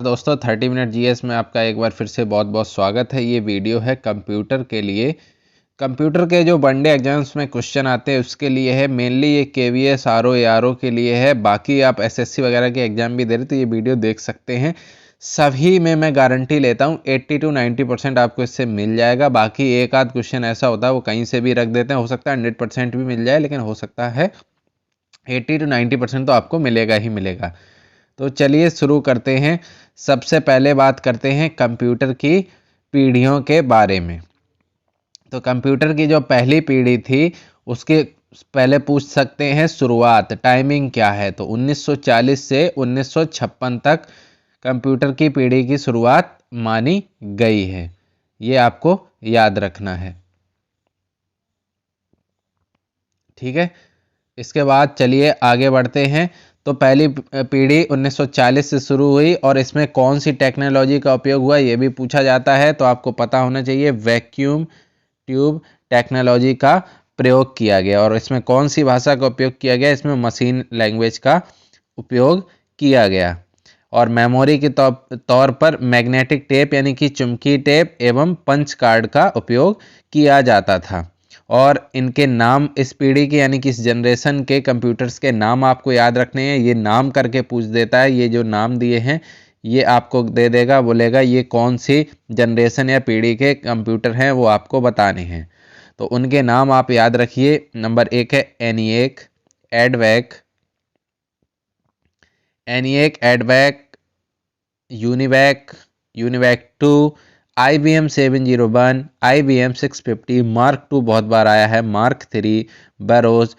दोस्तों 30 minute GS में आपका एक बार फिर से बहुत बहुत स्वागत है। ये वीडियो है कंप्यूटर के लिए। कंप्यूटर के जो वनडे एग्जाम्स में क्वेश्चन आते हैं उसके लिए है। मेनली ये केवीएस आरओ एआरओ के लिए है। बाकी आप एसएससी वगैरह के एग्जाम भी दे रहे तो ये वीडियो देख सकते हैं। सभी में मैं गारंटी लेता हूँ 80 to 90% आपको इससे मिल जाएगा। बाकी एक आध क्वेश्चन ऐसा होता है वो कहीं से भी रख देते हैं, हो सकता है 100% भी मिल जाए, लेकिन हो सकता है 80 to 90% तो आपको मिलेगा ही मिलेगा। तो चलिए शुरू करते हैं। सबसे पहले बात करते हैं कंप्यूटर की पीढ़ियों के बारे में। तो कंप्यूटर की जो पहली पीढ़ी थी उसके पहले पूछ सकते हैं शुरुआत टाइमिंग क्या है। तो 1940 से 1956 तक कंप्यूटर की पीढ़ी की शुरुआत मानी गई है। ये आपको याद रखना है, ठीक है। इसके बाद चलिए आगे बढ़ते हैं। तो पहली पीढ़ी 1940 से शुरू हुई और इसमें कौन सी टेक्नोलॉजी का उपयोग हुआ ये भी पूछा जाता है, तो आपको पता होना चाहिए वैक्यूम ट्यूब टेक्नोलॉजी का प्रयोग किया गया। और इसमें कौन सी भाषा का उपयोग किया गया, इसमें मशीन लैंग्वेज का उपयोग किया गया। और मेमोरी के तौर पर मैग्नेटिक टेप यानी कि चुंबकीय टेप एवं पंच कार्ड का उपयोग किया जाता था। और इनके नाम इस पीढ़ी के यानी कि इस जनरेशन के कंप्यूटर्स के नाम आपको याद रखने हैं। ये नाम करके पूछ देता है, ये जो नाम दिए हैं ये आपको दे देगा, बोलेगा ये कौन सी जनरेशन या पीढ़ी के कंप्यूटर हैं वो आपको बताने हैं। तो उनके नाम आप याद रखिए। नंबर 1 है ENIAC, एडवैक, UNIVAC, UNIVAC 2, IBM 701, IBM 650, mark 2 बहुत बार आया है, मार्क 3, बैरोज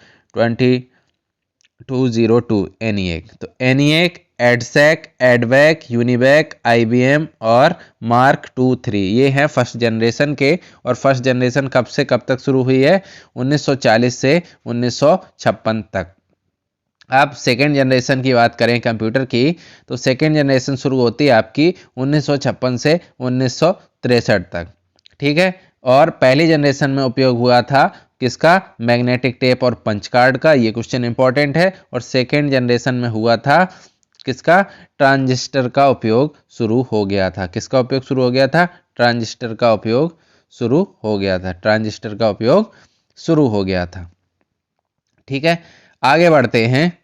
2202। एनिएक, तो एनिएक, एडसैक, एडवैक, यूनिवैक, IBM और मार्क 2-3 ये हैं फर्स्ट जनरेशन के। और फर्स्ट जनरेशन कब से कब तक शुरू हुई है, 1940 से 1956 तक। आप सेकेंड जनरेशन की बात करें कंप्यूटर की, तो सेकेंड जनरेशन शुरू होती है आपकी 1956 से 1963 तक, ठीक है। और पहली जनरेशन में उपयोग हुआ था किसका, मैग्नेटिक टेप और पंच कार्ड का, ये क्वेश्चन इंपॉर्टेंट है। और सेकेंड जनरेशन में हुआ था किसका, ट्रांजिस्टर का उपयोग शुरू हो गया था। किसका उपयोग शुरू हो गया था, ट्रांजिस्टर का उपयोग शुरू हो गया था, ट्रांजिस्टर का उपयोग शुरू हो गया था, ठीक है। आगे बढ़ते हैं।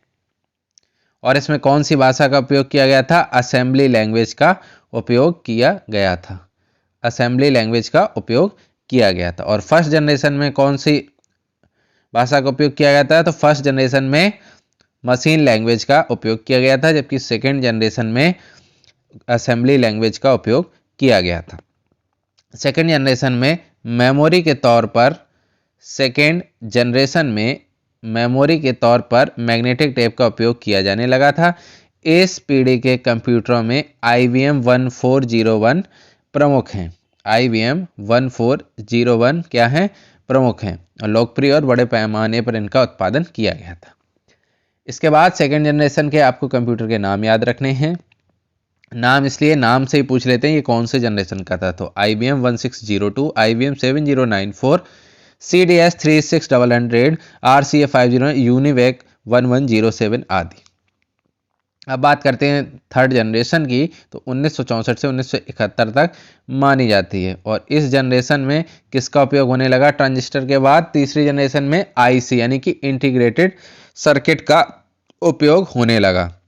और इसमें कौन सी भाषा का उपयोग किया गया था, असेंबली लैंग्वेज का उपयोग किया गया था, असेंबली लैंग्वेज का उपयोग किया गया था। और फर्स्ट जनरेशन में कौन सी भाषा का उपयोग किया गया था, तो फर्स्ट जनरेशन में मशीन लैंग्वेज का उपयोग किया गया था, जबकि सेकेंड जनरेशन में असेंबली लैंग्वेज का उपयोग किया गया था। सेकेंड जनरेशन में मेमोरी के तौर पर सेकेंड जनरेशन में मेमोरी के तौर पर मैग्नेटिक टेप का उपयोग किया जाने लगा था। इस पीढ़ी के कंप्यूटरों में IBM 1401 प्रमुख हैं। IBM 1401 क्या है, प्रमुख हैं और लोकप्रिय और बड़े पैमाने पर इनका उत्पादन किया गया था। इसके बाद सेकेंड जनरेशन के आपको कंप्यूटर के नाम याद रखने हैं। नाम इसलिए नाम से ही पूछ लेते हैं ये कौन से जनरेशन का था। तो IBM 1602, IBM 7094, CDS 3600, RCA 50, UNIVAC 1107 आदि। अब बात करते हैं थर्ड जनरेशन की, तो 1964 से 1971 तक मानी जाती है। और इस जनरेशन में किसका उपयोग होने लगा, ट्रांजिस्टर के बाद तीसरी जनरेशन में IC यानी कि इंटीग्रेटेड सर्किट का उपयोग होने लगा।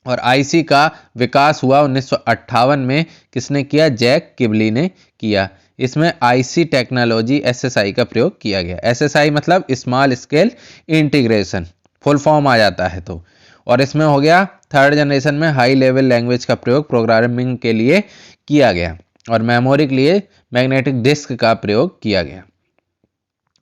और IC का विकास हुआ 1958 में, किसने किया, जैक किबली ने किया। इसमें IC टेक्नोलॉजी SSI का प्रयोग किया गया। SSI मतलब small scale integration, full form आ जाता है तो। और इसमें हो गया थर्ड जनरेशन में हाई लेवल लैंग्वेज का प्रयोग प्रोग्रामिंग के लिए किया गया और मेमोरी के लिए मैग्नेटिक डिस्क का प्रयोग किया गया।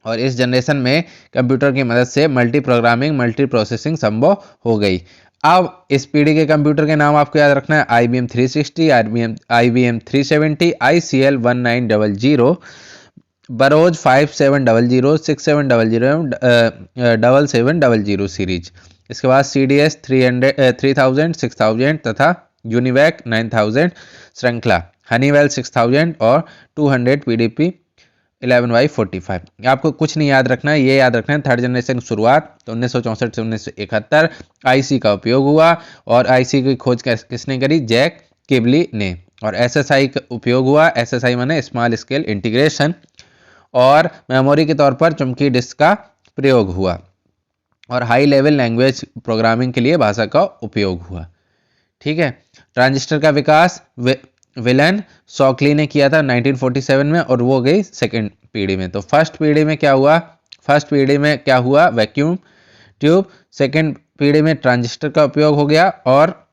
और इस जनरेशन में कंप्यूटर की मदद से मल्टी प्रोग्रामिंग मल्टी प्रोसेसिंग संभव हो गई। अब इस पीढ़ी के कंप्यूटर के नाम आपको याद रखना है, IBM 360, IBM 370, ICL 1900, बरोज 5700, 6700, 7700 सीरीज। इसके बाद CDS 3000, 6000 तथा यूनिवैक 9000 श्रृंखला, हनीवेल 6000 और 200 PDP 11/45। आपको कुछ नहीं याद रखना है, ये याद रखना है थर्ड जनरेशन की शुरुआत तो 1964 से 1971 IC का उपयोग हुआ। और IC की खोज किसने करी, जैक किबली ने। और एसएसआई का उपयोग हुआ, एसएसआई माने स्मॉल स्केल इंटीग्रेशन, और मेमोरी के तौर पर चुंबकीय डिस्क का प्रयोग हुआ, और हाई लेवल लैंग्वेज प्रोग्रामिंग के लिए भाषा का उपयोग हुआ। ठीक है। ट्रांजिस्टर का विकास विलन शॉकली ने किया था 1947 में, और वो गई सेकेंड पीढ़ी में। तो फर्स्ट पीढ़ी में क्या हुआ, फर्स्ट पीढ़ी में क्या हुआ, वैक्यूम ट्यूब। सेकेंड पीढ़ी में ट्रांजिस्टर का उपयोग हो गया, और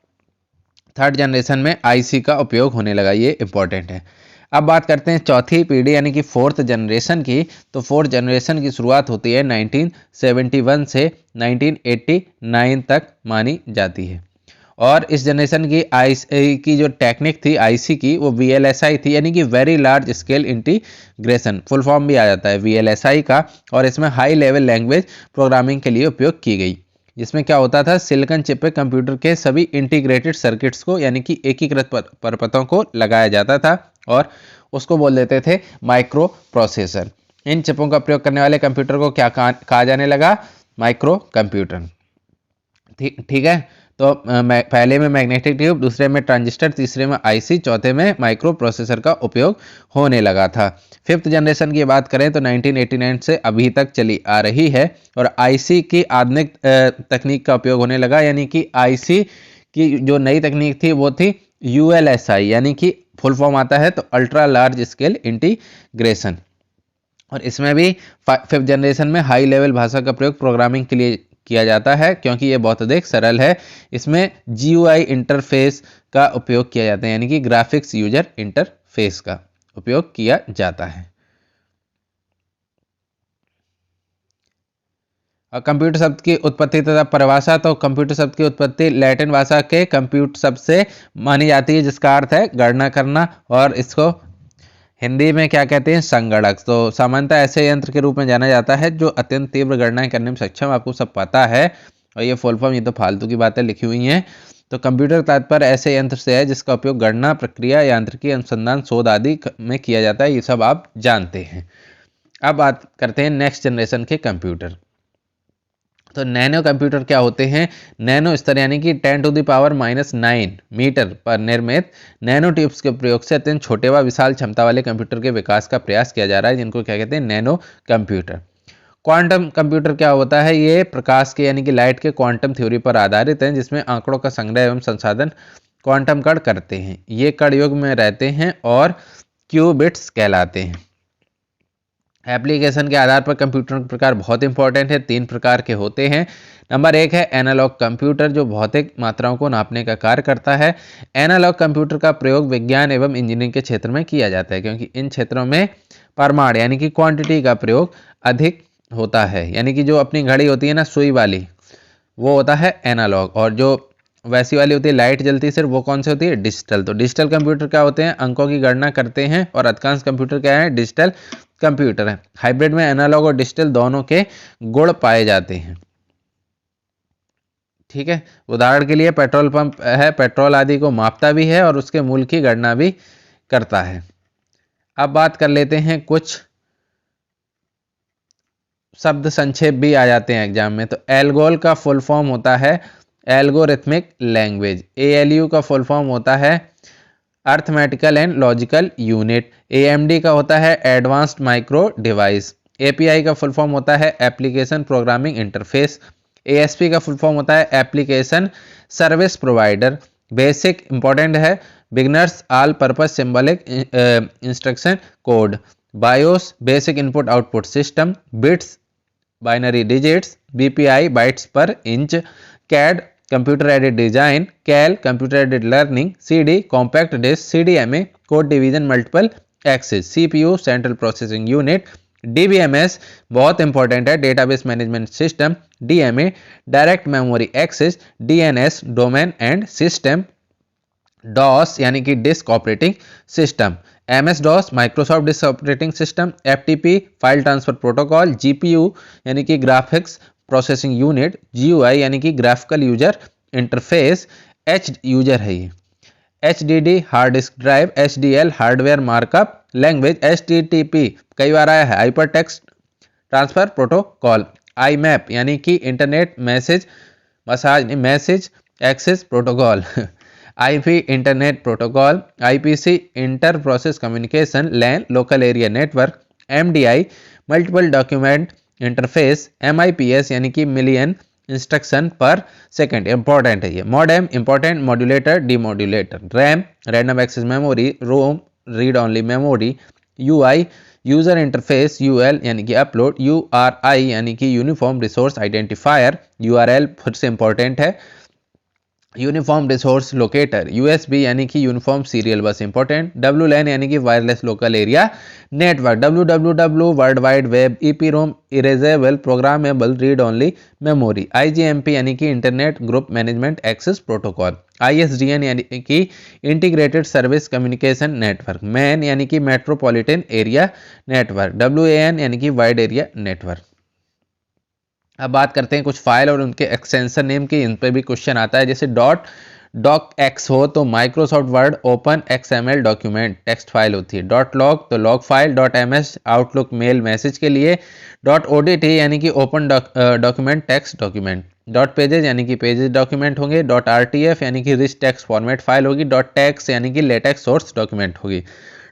थर्ड जनरेशन में आईसी का उपयोग होने लगा। ये इंपॉर्टेंट है। अब बात करते हैं चौथी पीढ़ी यानी कि फोर्थ जनरेशन की। तो फोर्थ जनरेशन की शुरुआत होती है 1971 से 1989 तक मानी जाती है। और इस जनरेशन की आईसी की जो टेक्निक थी आईसी की, वो वीएलएसआई थी, यानी कि very large scale integration, full form भी आ जाता है वीएलएसआई का। और इसमें हाई लेवल लैंग्वेज प्रोग्रामिंग के लिए उपयोग की गई, जिसमें क्या होता था, सिलिकॉन चिप पे कंप्यूटर के सभी इंटीग्रेटेड सर्किट्स को यानी कि एकीकृत परतों को लगाया जाता था, और उसको बोल देते थे माइक्रो प्रोसेसर। इन चिपों का प्रयोग करने वाले कंप्यूटर को क्या कहा जाने लगा, माइक्रो कंप्यूटर। ठीक है। तो पहले में मैग्नेटिक ट्यूब, दूसरे में ट्रांजिस्टर, तीसरे में आईसी, चौथे में माइक्रो प्रोसेसर का उपयोग होने लगा था। फिफ्थ जनरेशन की बात करें तो 1989 से अभी तक चली आ रही है, और आईसी की आधुनिक तकनीक का उपयोग होने लगा, यानी कि आईसी की जो नई तकनीक थी वो थी यूएलएसआई, यानी कि फुल फॉर्म आता है तो अल्ट्रा लार्ज स्केल इंटीग्रेशन। और इसमें भी फिफ्थ जनरेशन में हाई लेवल भाषा का प्रयोग प्रोग्रामिंग के लिए किया जाता है, क्योंकि ये बहुत अधिक सरल है। इसमें जीयूआई इंटरफेस का उपयोग किया जाता है, यानी कि ग्राफिक्स यूजर इंटरफेस का उपयोग किया जाता है। और कंप्यूटर शब्द की उत्पत्ति तथा परिभाषा। तो कंप्यूटर शब्द की उत्पत्ति लैटिन भाषा के कंप्यूट शब्द से मानी जाती है, जिसका अर्थ है गणना करना, और इसको हिंदी में क्या कहते हैं, संगणक। तो सामान्यतः ऐसे यंत्र के रूप में जाना जाता है जो अत्यंत तीव्र गणनाएं करने में सक्षम, आपको सब पता है। और ये फुल फॉर्म, ये तो फालतू की बातें लिखी हुई हैं। तो कंप्यूटर तात्पर्य ऐसे यंत्र से है जिसका उपयोग गणना, प्रक्रिया, यांत्रिकी, अनुसंधान, शोध आदि में किया जाता है। ये सब आप जानते हैं। अब बात करते हैं नेक्स्ट जनरेशन के कंप्यूटर। तो नैनो कंप्यूटर क्या होते हैं, नैनो स्तर यानी कि 10⁻⁹ मीटर पर निर्मित नैनो ट्यूब्स के प्रयोग से अत्यंत छोटे व विशाल क्षमता वाले कंप्यूटर के विकास का प्रयास किया जा रहा है, जिनको क्या कहते हैं, नैनो कंप्यूटर। क्वांटम कंप्यूटर क्या होता है, ये प्रकाश के यानी कि लाइट के क्वांटम थ्योरी पर आधारित है, जिसमें आंकड़ों का संग्रह एवं संसाधन क्वांटम कण करते हैं। ये कण युग में रहते हैं और क्यूबिट्स कहलाते हैं। एप्लीकेशन के आधार पर कंप्यूटर के प्रकार बहुत इंपॉर्टेंट है, 3 प्रकार के होते हैं। नंबर 1 है एनालॉग कंप्यूटर, जो भौतिक मात्राओं को नापने का कार्य करता है। एनालॉग कंप्यूटर का प्रयोग विज्ञान एवं इंजीनियरिंग के क्षेत्र में किया जाता है, क्योंकि इन क्षेत्रों में परिमाण यानी कि क्वांटिटी का प्रयोग अधिक होता है। यानी कि जो अपनी घड़ी होती है ना, सुई वाली, वो होता है एनालॉग, और जो वैसी वाली होती है लाइट जलती है सिर्फ, वो कौन सी होती है, डिजिटल। तो डिजिटल कंप्यूटर क्या होते हैं, अंकों की गणना करते हैं, और अधिकांश कंप्यूटर क्या है, डिजिटल कंप्यूटर है। हाइब्रिड में एनालॉग और डिजिटल दोनों के गुण पाए जाते हैं। ठीक है। उदाहरण के लिए पेट्रोल पंप है, पेट्रोल आदि को मापता भी है और उसके मूल्य की गणना भी करता है। अब बात कर लेते हैं, कुछ शब्द संक्षेप भी आ जाते हैं एग्जाम में। तो एल्गोल का फुल फॉर्म होता है एल्गोरिथमिक लैंग्वेज। एएलयू का फुल फॉर्म होता है arithmetical and logical unit. AMD का होता है एडवांस्ड माइक्रो डिवाइस। एपीआई का फुल फॉर्म होता है एप्लीकेशन प्रोग्रामिंग इंटरफेस। एएसपी का फुल फॉर्म होता है application service provider. BASIC important है beginners all purpose symbolic instruction code. BIOS basic input output system. Bits binary digits. BPI bytes per inch. CAD computer aided design. CAL computer aided learning. CD compact disc. CDMA code division multiple access. CPU central processing unit. DBMS बहुत important है database management system. DMA direct memory access. DNS domain and system. DOS यानी कि disk operating system. MS DOS Microsoft disk operating system. FTP file transfer protocol. GPU यानी कि graphics processing unit. GUI यानी कि graphical user interface. H user है ये। HDD hard disk drive. HDL hardware markup language. HTTP कई बार आया है hyper text transfer protocol. IMAP यानी कि internet message access protocol. IP internet protocol, IPC inter process communication, LAN local area network, MDI multiple document interface, MIPS यानी कि million instruction per second, important है ये। Modem important, modulator demodulator, RAM random access memory, ROM read only memory, UI user interface, UL यानी कि upload, URI यानी कि uniform resource identifier, URL फिर से इंपॉर्टेंट है, यूनिफॉर्म रिसोर्स लोकेटर, यूएसबी यानी कि uniform serial bus important, WLAN यानी कि wireless local area network, WWW world wide web, EPROM erasable programmable read only memory, IGMP यानी कि internet group management access protocol, ISDN यानी कि integrated service communication network, MAN यानी कि metropolitan area network, डब्ल्यूएएन यानी कि वाइड एरिया नेटवर्क। अब बात करते हैं कुछ फाइल और उनके एक्सटेंशन नेम की, इन पे भी क्वेश्चन आता है। जैसे डॉक एक्स हो तो Microsoft Word open XML document text file होती है, डॉट लॉग तो log file, dot MS Outlook mail message के लिए, डॉट ओडीटी यानी कि open document text document, dot pages यानी कि पेजेस डॉक्यूमेंट होंगे, डॉट आरटीएफ यानी कि रिच टेक्स्ट फॉर्मेट फाइल होगी, डॉट टेक्स्ट यानी कि लेटेक्स सोर्स डॉक्यूमेंट होगी,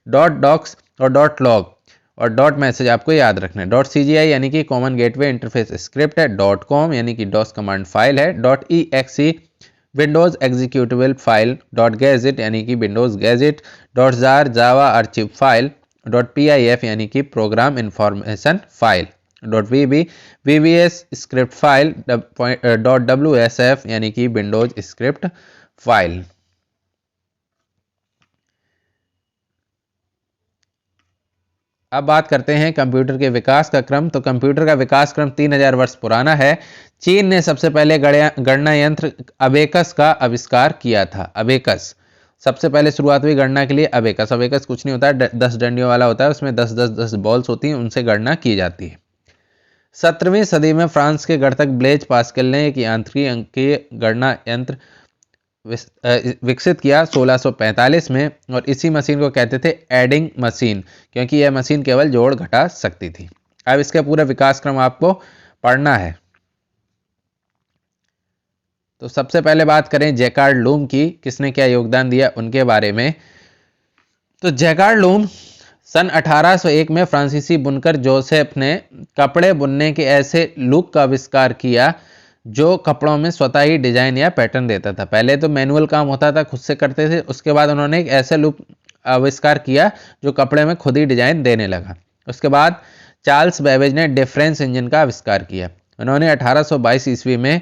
डॉट डॉक्स और डॉट लॉग और डॉट मैसेज आपको याद रखना है, डॉट सीजीआई यानी कि कॉमन गेटवे इंटरफेस स्क्रिप्ट है, डॉट कॉम यानी कि डॉस कमांड फाइल है, dot EXE Windows executable file, dot gadget यानी कि Windows gadget, dot jar Java archive file, dot PIF यानी कि program information file, dot VBS script file, dot WSF यानी कि विंडोज स्क्रिप्ट फाइल। अब बात करते हैं कंप्यूटर के विकास का क्रम। तो कंप्यूटर का विकास क्रम 3000 वर्ष पुराना है। चीन ने सबसे पहले गणना यंत्र अबेकस का आविष्कार किया था। अबेकस सबसे पहले शुरुआत हुई गणना के लिए अबेकस। अबेकस कुछ नहीं होता है, 10 डंडियों वाला होता है, उसमें 10 बॉल्स होती हैं, उनसे गणना की जाती है। 17वीं सदी में फ्रांस के गणितज्ञ ब्लेज पास्कल ने एक यांत्रिक अंकीय गणना यंत्र विकसित किया 1645 में, और इसी मशीन को कहते थे एडिंग मशीन, क्योंकि यह मशीन केवल जोड़ घटा सकती थी। अब इसका पूरा विकास क्रम आपको पढ़ना है। तो सबसे पहले बात करें जैकार्ड लूम की, किसने क्या योगदान दिया उनके बारे में। तो जैकार्ड लूम सन 1801 में फ्रांसीसी बुनकर जोसेफ ने कपड़े बुनने के ऐसे लूप का आविष्कार किया जो कपड़ों में स्वतः ही डिजाइन या पैटर्न देता था। पहले तो मैनुअल काम होता था, खुद से करते थे, उसके बाद उन्होंने एक ऐसा लूप आविष्कार किया जो कपड़े में खुद ही डिजाइन देने लगा। उसके बाद चार्ल्स बेबेज ने डिफरेंस इंजन का आविष्कार किया। उन्होंने 1822 ईस्वी में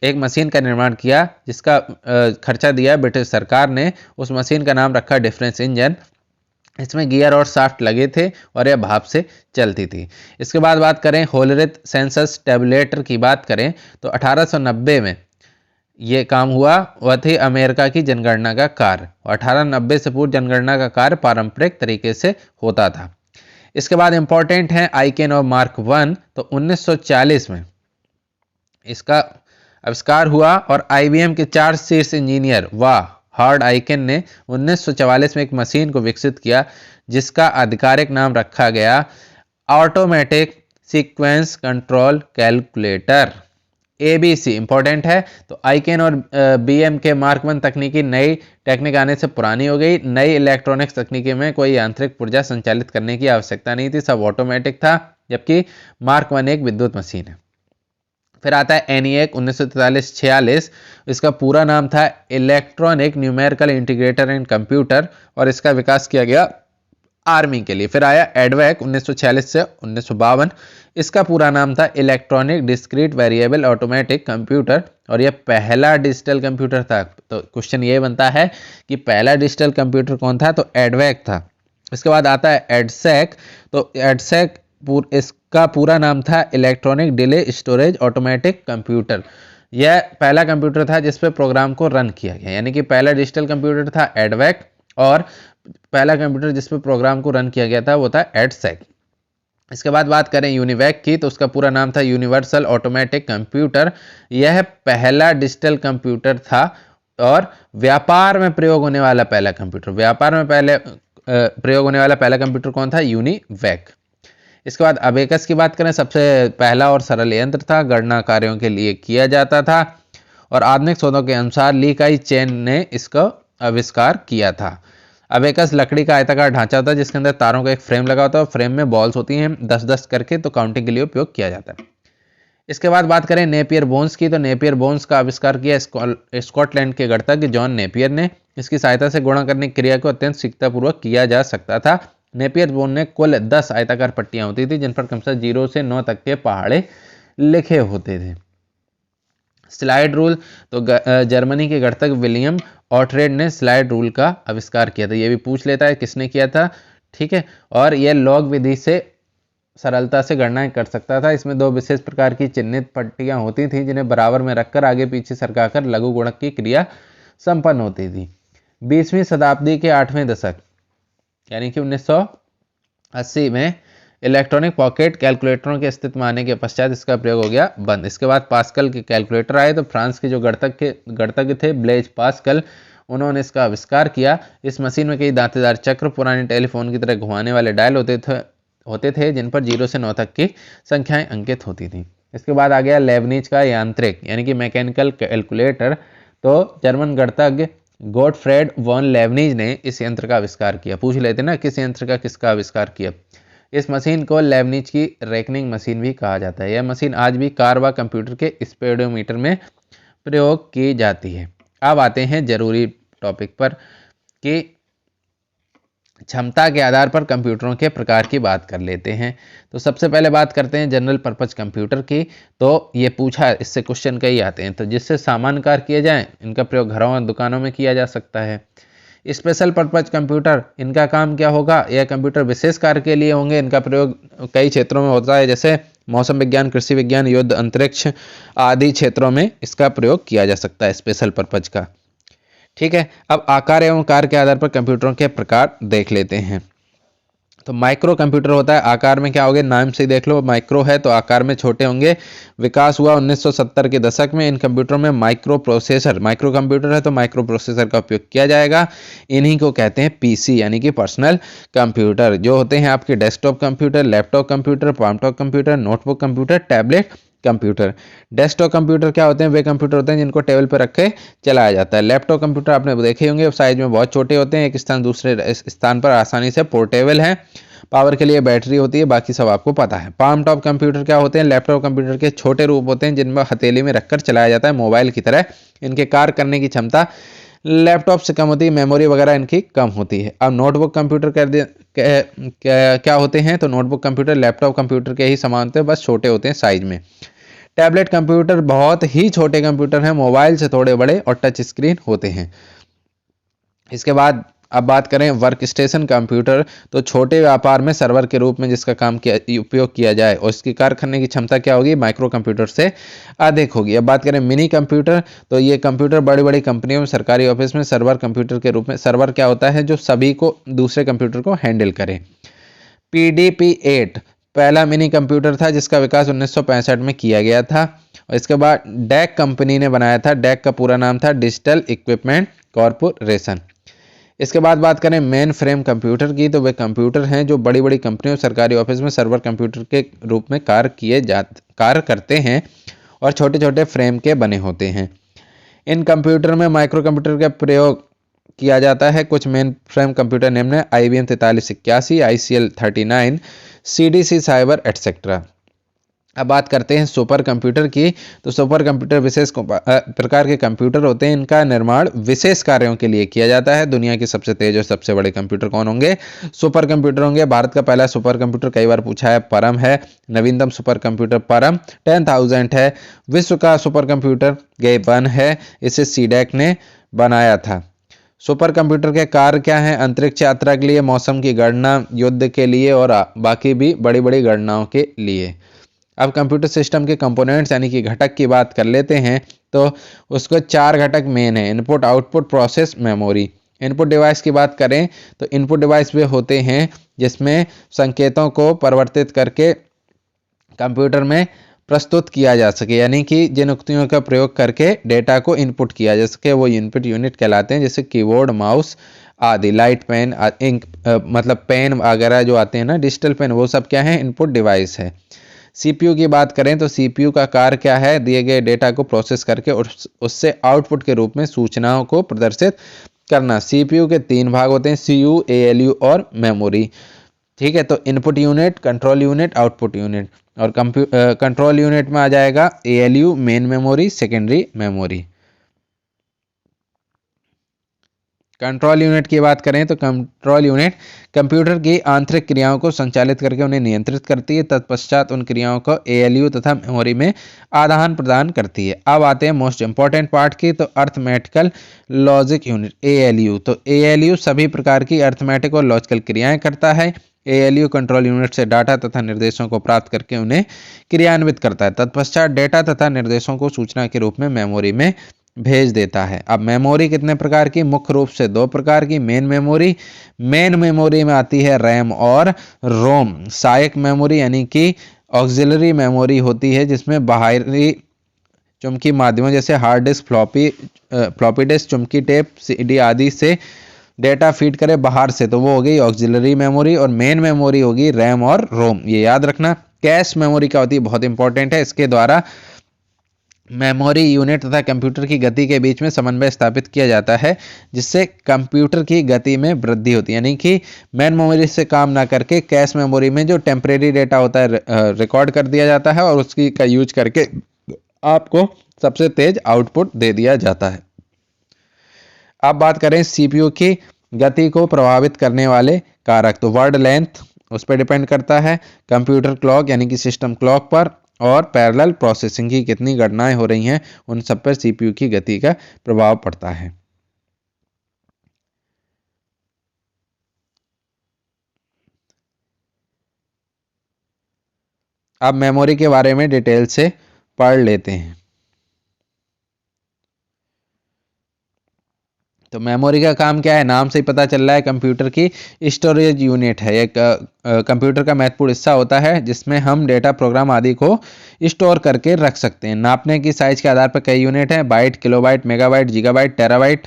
एक मशीन का निर्माण किया जिसका खर्चा दिया ब्रिटिश सरकार ने। उस मशीन का नाम रखा डिफरेंस इंजन। इसमें गियर और शाफ्ट लगे थे और यह भाप से चलती थी। इसके बाद बात करें होलरिथ सेंसस टेबुलेटर की बात करें तो 1890 में ये काम हुआ। वह थी अमेरिका की जनगणना का कार्य। 1890 से पूर्व जनगणना का कार्य पारंपरिक तरीके से होता था। इसके बाद इंपॉर्टेंट है आईकेन और मार्क 1। तो 1940 में इसका आविष्कार हुआ और आईबीएम के 4 शीर्ष इंजीनियर हार्ड आइकेन ने 1944 में एक मशीन को विकसित किया जिसका आधिकारिक नाम रखा गया automatic sequence control calculator, ABC. Important है। तो आइकेन और बीएम के मार्क 1 तकनीकी नई टेक्निक आने से पुरानी हो गई। नई इलेक्ट्रॉनिक्स तकनीकी में कोई यांत्रिक पुर्जा संचालित करने की आवश्यकता नहीं थी, सब ऑटोमेटिक था, जबकि मार्क 1 एक विद्युत मशीन है। फिर आता है ENIAC 1943-46। इसका पूरा नाम था electronic numerical integrator and computer और इसका विकास किया गया आर्मी के लिए। फिर आया EDVAC 1946 से 1952। इसका पूरा नाम था electronic discrete variable automatic computer और यह पहला डिजिटल कंप्यूटर था। तो क्वेश्चन ये बनता है कि पहला डिजिटल कंप्यूटर कौन था, तो EDVAC था। इसके बाद आता है EDSAC। तो EDSAC इसका पूरा नाम था electronic delay storage automatic computer. यह पहला कंप्यूटर था जिस पे प्रोग्राम को रन किया गया, यानी कि पहला डिजिटल कंप्यूटर था EDVAC और पहला कंप्यूटर जिस पे प्रोग्राम को रन किया गया था वो था EDSAC। इसके बाद बात करें UNIVAC की, तो उसका पूरा नाम था यूनिवर्सल ऑटोमेटिक कंप्यूटर। यह पहला डिजिटल कंप्यूटर था और व्यापार में प्रयोग होने वाला पहला कंप्यूटर। व्यापार में पहले प्रयोग होने वाला पहला कंप्यूटर कौन था, UNIVAC। इसके बाद अबेकस की बात करें, सबसे पहला और सरल यंत्र था, गणना कार्यों के लिए किया जाता था और आधुनिक शोधों के अनुसार ली काई चेन ने इसका आविष्कार किया था। अबेकस लकड़ी का आयताकार ढांचा होता है जिसके अंदर तारों का एक फ्रेम लगा होता है और फ्रेम में बॉल्स होती हैं 10-10 करके, तो काउंटिंग के लिए उपयोग किया जाता है। इसके बाद बात करें नेपियर बोन्स की, तो नेपियर बोन्स का आविष्कार किया स्कॉटलैंड के गणितज्ञ जॉन नेपियर ने। इसकी सहायता से गुणा करने की क्रिया को अत्यंत सटीकतापूर्वक किया जा सकता था। नेपियर बोन में कुल 10 आयताकार पट्टियां होती थी जिन पर क्रमशः 0 से 9 तक के पहाड़े लिखे होते थे। स्लाइड रूल, तो जर्मनी के गणितज्ञ विलियम ऑर्ट्रेड ने स्लाइड रूल का आविष्कार किया था। ये भी पूछ लेता है किसने किया था, ठीक है। और यह लॉग विधि से सरलता से गणनाएं कर सकता था। इसमें 2 विशेष प्रकार की चिन्हित पट्टियां होती थी जिन्हें बराबर में रखकर आगे पीछे सरकाकर लघु गुणक की क्रिया संपन्न होती थी। 20वीं शताब्दी के 8वें दशक यानी कि 1980 में इलेक्ट्रॉनिक पॉकेट कैलकुलेटरों के अस्तित्व में आने के पश्चात इसका प्रयोग हो गया बंद। इसके बाद पास्कल के कैलकुलेटर आए, तो फ्रांस के जो गणितज्ञ थे ब्लेज पास्कल, उन्होंने इसका आविष्कार किया। इस मशीन में कई दांतेदार चक्र पुराने टेलीफोन की तरह घुमाने वाले डायल होते थे जिन पर 0 से 9 तक की संख्याएं अंकित होती थी। इसके बाद आ गया लेबनीज का यांत्रिक यानी कि मैकेनिकल कैलकुलेटर। तो जर्मन गणितज्ञ गॉटफ्रेड वॉन लेबनीज ने इस यंत्र का आविष्कार किया। पूछ लेते ना किस यंत्र का किसका आविष्कार किया। इस मशीन को लेबनीज की रेकनिंग मशीन भी कहा जाता है। यह मशीन आज भी कार व कंप्यूटर के स्पीडोमीटर में प्रयोग की जाती है। अब आते हैं जरूरी टॉपिक पर कि क्षमता के आधार पर कंप्यूटरों के प्रकार की बात कर लेते हैं। तो सबसे पहले बात करते हैं जनरल पर्पज कंप्यूटर की। तो ये पूछा, इससे क्वेश्चन कई आते हैं। तो जिससे सामान्य कार्य किए जाएं, इनका प्रयोग घरों और दुकानों में किया जा सकता है। स्पेशल पर्पज कंप्यूटर, इनका काम क्या होगा, यह कंप्यूटर विशेष कार्य के लिए होंगे। इनका प्रयोग कई क्षेत्रों में होता है जैसे मौसम विज्ञान, कृषि विज्ञान, युद्ध, अंतरिक्ष आदि क्षेत्रों में इसका प्रयोग किया जा सकता है स्पेशल पर्पज का, ठीक है। अब आकार एवं कार्य के आधार पर कंप्यूटरों के प्रकार देख लेते हैं। तो माइक्रो कंप्यूटर होता है, आकार में क्या होंगे, नाम से देख लो, माइक्रो है तो आकार में छोटे होंगे। विकास हुआ 1970 के दशक में। इन कंप्यूटरों में माइक्रो प्रोसेसर, माइक्रो कंप्यूटर है तो माइक्रो प्रोसेसर का उपयोग किया जाएगा। इन्हीं को कहते हैं पीसी यानी कि पर्सनल कंप्यूटर, जो होते हैं आपके desktop computer, laptop computer, palmtop computer, notebook computer, tablet computer. Desktop computer क्या होते हैं, वे कंप्यूटर होते हैं जिनको टेबल पर रखे चलाया जाता है। लैपटॉप कंप्यूटर आपने देखे होंगे, साइज में बहुत छोटे होते हैं, एक स्थान दूसरे स्थान पर आसानी से पोर्टेबल है। पावर के लिए बैटरी होती है, बाकी सब आपको पता है। पाम टॉप कंप्यूटर क्या होते हैं, लैपटॉप कंप्यूटर के छोटे रूप होते हैं जिनमें हथेली में रखकर चलाया जाता है मोबाइल की तरह। इनके कार्य करने की क्षमता लैपटॉप से कम होती है, मेमोरी वगैरह इनकी कम होती है। अब नोटबुक कंप्यूटर क्या होते हैं, तो नोटबुक कंप्यूटर लैपटॉप कंप्यूटर के ही समान होते हैं, बस छोटे होते हैं साइज में। टैबलेट कंप्यूटर बहुत ही छोटे कंप्यूटर हैं, मोबाइल से थोड़े बड़े और टच स्क्रीन होते हैं। इसके बाद अब बात करें वर्क स्टेशन कंप्यूटर, तो छोटे व्यापार में सर्वर के रूप में जिसका काम उपयोग किया जाए और इसकी कार्य करने की क्षमता क्या होगी, माइक्रो कंप्यूटर से अधिक होगी। अब बात करें मिनी कंप्यूटर, तो ये कंप्यूटर बड़ी बड़ी कंपनियों में, सरकारी ऑफिस में सर्वर कंप्यूटर के रूप में, सर्वर क्या होता है जो सभी को दूसरे कंप्यूटर को हैंडल करे। PDP-8 पहला मिनी कंप्यूटर था जिसका विकास 1965 में किया गया था। और इसके बाद डैक कंपनी ने बनाया था। डैक का पूरा नाम था डिजिटल इक्विपमेंट कॉरपोरेशन। इसके बाद बात करें मेन फ्रेम कंप्यूटर की, तो वे कंप्यूटर हैं जो बड़ी बड़ी कंपनियों, सरकारी ऑफिस में सर्वर कंप्यूटर के रूप में कार्य करते हैं और छोटे छोटे फ्रेम के बने होते हैं। इन कंप्यूटर में माइक्रो कंप्यूटर का प्रयोग किया जाता है। कुछ मेन फ्रेम कंप्यूटर निम्न है: IBM 4381, ICL 39, CDC cyber etcetera. अब बात करते हैं सुपर कंप्यूटर की, तो सुपर कंप्यूटर विशेष प्रकार के कंप्यूटर होते हैं। इनका निर्माण विशेष कार्यों के लिए किया जाता है। दुनिया के सबसे तेज और सबसे बड़े कंप्यूटर कौन होंगे, सुपर कंप्यूटर होंगे। भारत का पहला सुपर कंप्यूटर कई बार पूछा है, परम है। नवीनतम सुपर कंप्यूटर परम 10,000 है। विश्व का सुपर कंप्यूटर गेब-1 है, इसे सीडैक ने बनाया था। सुपर कंप्यूटर के कार्य क्या हैं, अंतरिक्ष यात्रा के लिए, मौसम की गणना, युद्ध के लिए और बाकी भी बड़ी बड़ी गणनाओं के लिए। अब कंप्यूटर सिस्टम के कंपोनेंट्स यानी कि घटक की बात कर लेते हैं, तो उसको 4 घटक मेन है: input, output, process, memory. Input device की बात करें तो इनपुट डिवाइस वे होते हैं जिसमें संकेतों को परिवर्तित करके कंप्यूटर में प्रस्तुत किया जा सके, यानी कि जिन युक्तियों का प्रयोग करके डेटा को इनपुट किया जा सके वो इनपुट यूनिट कहलाते हैं, जैसे कीबोर्ड, माउस आदि। लाइट, पेन, इंक मतलब पेन वगैरह जो आते हैं ना, डिजिटल पेन, वो सब क्या है, इनपुट डिवाइस है। सीपीयू की बात करें तो सीपीयू का कार्य क्या है, दिए गए डेटा को प्रोसेस करके उससे आउटपुट के रूप में सूचनाओं को प्रदर्शित करना। सीपीयू के 3 भाग होते हैं, सीयू, एएलयू और मेमोरी। ठीक है, तो input unit, control unit, output unit. और कंट्रोल यूनिट में आ जाएगा ALU, main memory, secondary memory. Control unit की बात करें तो कंट्रोल यूनिट कंप्यूटर की आंतरिक क्रियाओं को संचालित करके उन्हें नियंत्रित करती है। तत्पश्चात उन क्रियाओं को एएलयू तथा मेमोरी में आदान प्रदान करती है। अब आते हैं मोस्ट इंपॉर्टेंट पार्ट की, तो अर्थमेटिकल लॉजिक यूनिट एएलयू। तो एएलयू सभी प्रकार की अर्थमेटिक और लॉजिकल क्रियाएं करता है। एएलयू कंट्रोल यूनिट से डाटा तथा निर्देशों को प्राप्त करके उन्हें क्रियान्वित करता है। तत्पश्चात डेटा तथा निर्देशों को सूचना के रूप में मेमोरी में भेज देता है। अब मेमोरी कितने प्रकार की, मुख्य रूप से 2 प्रकार की। मेन मेमोरी में आती है रैम और रोम। सहायक मेमोरी यानी कि ऑक्सिलरी मेमोरी होती है, जिसमें बाहरी चुंबकीय माध्यमों जैसे हार्ड डिस्क, फ्लॉपी डिस्क, चुंबकीय टेप, सीडी आदि से डेटा फीड करे बाहर से, तो वो हो गई ऑक्सिलरी मेमोरी। और मेन मेमोरी होगी रैम और रोम, ये याद रखना। कैश मेमोरी क्या होती है, बहुत इंपॉर्टेंट है। इसके द्वारा मेमोरी यूनिट तथा कंप्यूटर की गति के बीच में समन्वय स्थापित किया जाता है, जिससे कंप्यूटर की गति में वृद्धि होती है। यानी कि मेन मेमोरी से काम ना करके कैश मेमोरी में जो टेम्परेरी डेटा होता है रिकॉर्ड कर दिया जाता है और उसकी का यूज करके आपको सबसे तेज आउटपुट दे दिया जाता है। अब बात करें सीपीयू की गति को प्रभावित करने वाले कारक, तो वर्ड लेंथ उस पर डिपेंड करता है, कंप्यूटर क्लॉक यानी कि सिस्टम क्लॉक पर, और पैरेलल प्रोसेसिंग की कितनी गणनाएं हो रही हैं, उन सब पर सीपीयू की गति का प्रभाव पड़ता है। अब मेमोरी के बारे में डिटेल से पढ़ लेते हैं। तो मेमोरी का काम क्या है, नाम से ही पता चल रहा है, कंप्यूटर की स्टोरेज यूनिट है। एक कंप्यूटर का महत्वपूर्ण हिस्सा होता है जिसमें हम डेटा, प्रोग्राम आदि को स्टोर करके रख सकते हैं। नापने की साइज के आधार पर कई यूनिट हैं, byte, kilobyte, megabyte, gigabyte, terabyte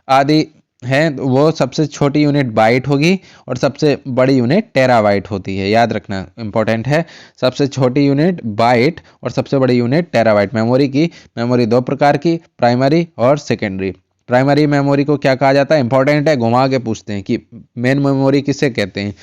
आदि हैं। वो सबसे छोटी यूनिट बाइट होगी और सबसे बड़ी यूनिट टेराबाइट होती है, याद रखना, इंपॉर्टेंट है। सबसे छोटी यूनिट बाइट और सबसे बड़ी यूनिट टेराबाइट। मेमोरी 2 प्रकार की, प्राइमरी और सेकेंडरी। प्राइमरी मेमोरी को क्या कहा जाता है, इंपॉर्टेंट है, घुमा के पूछते हैं कि मेन मेमोरी किसे कहते हैं,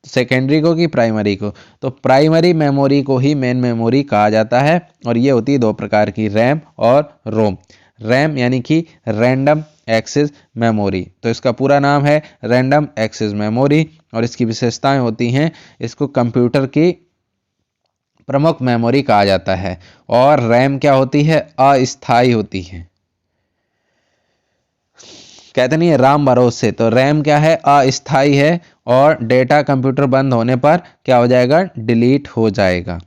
सेकेंडरी को कि प्राइमरी को। तो प्राइमरी मेमोरी को ही मेन मेमोरी कहा जाता है और ये होती है 2 प्रकार की, रैम और रोम। रैम यानी कि रैंडम एक्सेस मेमोरी, तो इसका पूरा नाम है रैंडम एक्सेस मेमोरी और इसकी विशेषताएं होती हैं, इसको कंप्यूटर की प्रमुख मेमोरी कहा जाता है। और रैम क्या होती है, अस्थायी होती है, कहते नहीं है राम भरोसे। तो रैम क्या है, अस्थायी है और डेटा कंप्यूटर बंद होने पर क्या हो जाएगा, डिलीट हो जाएगा,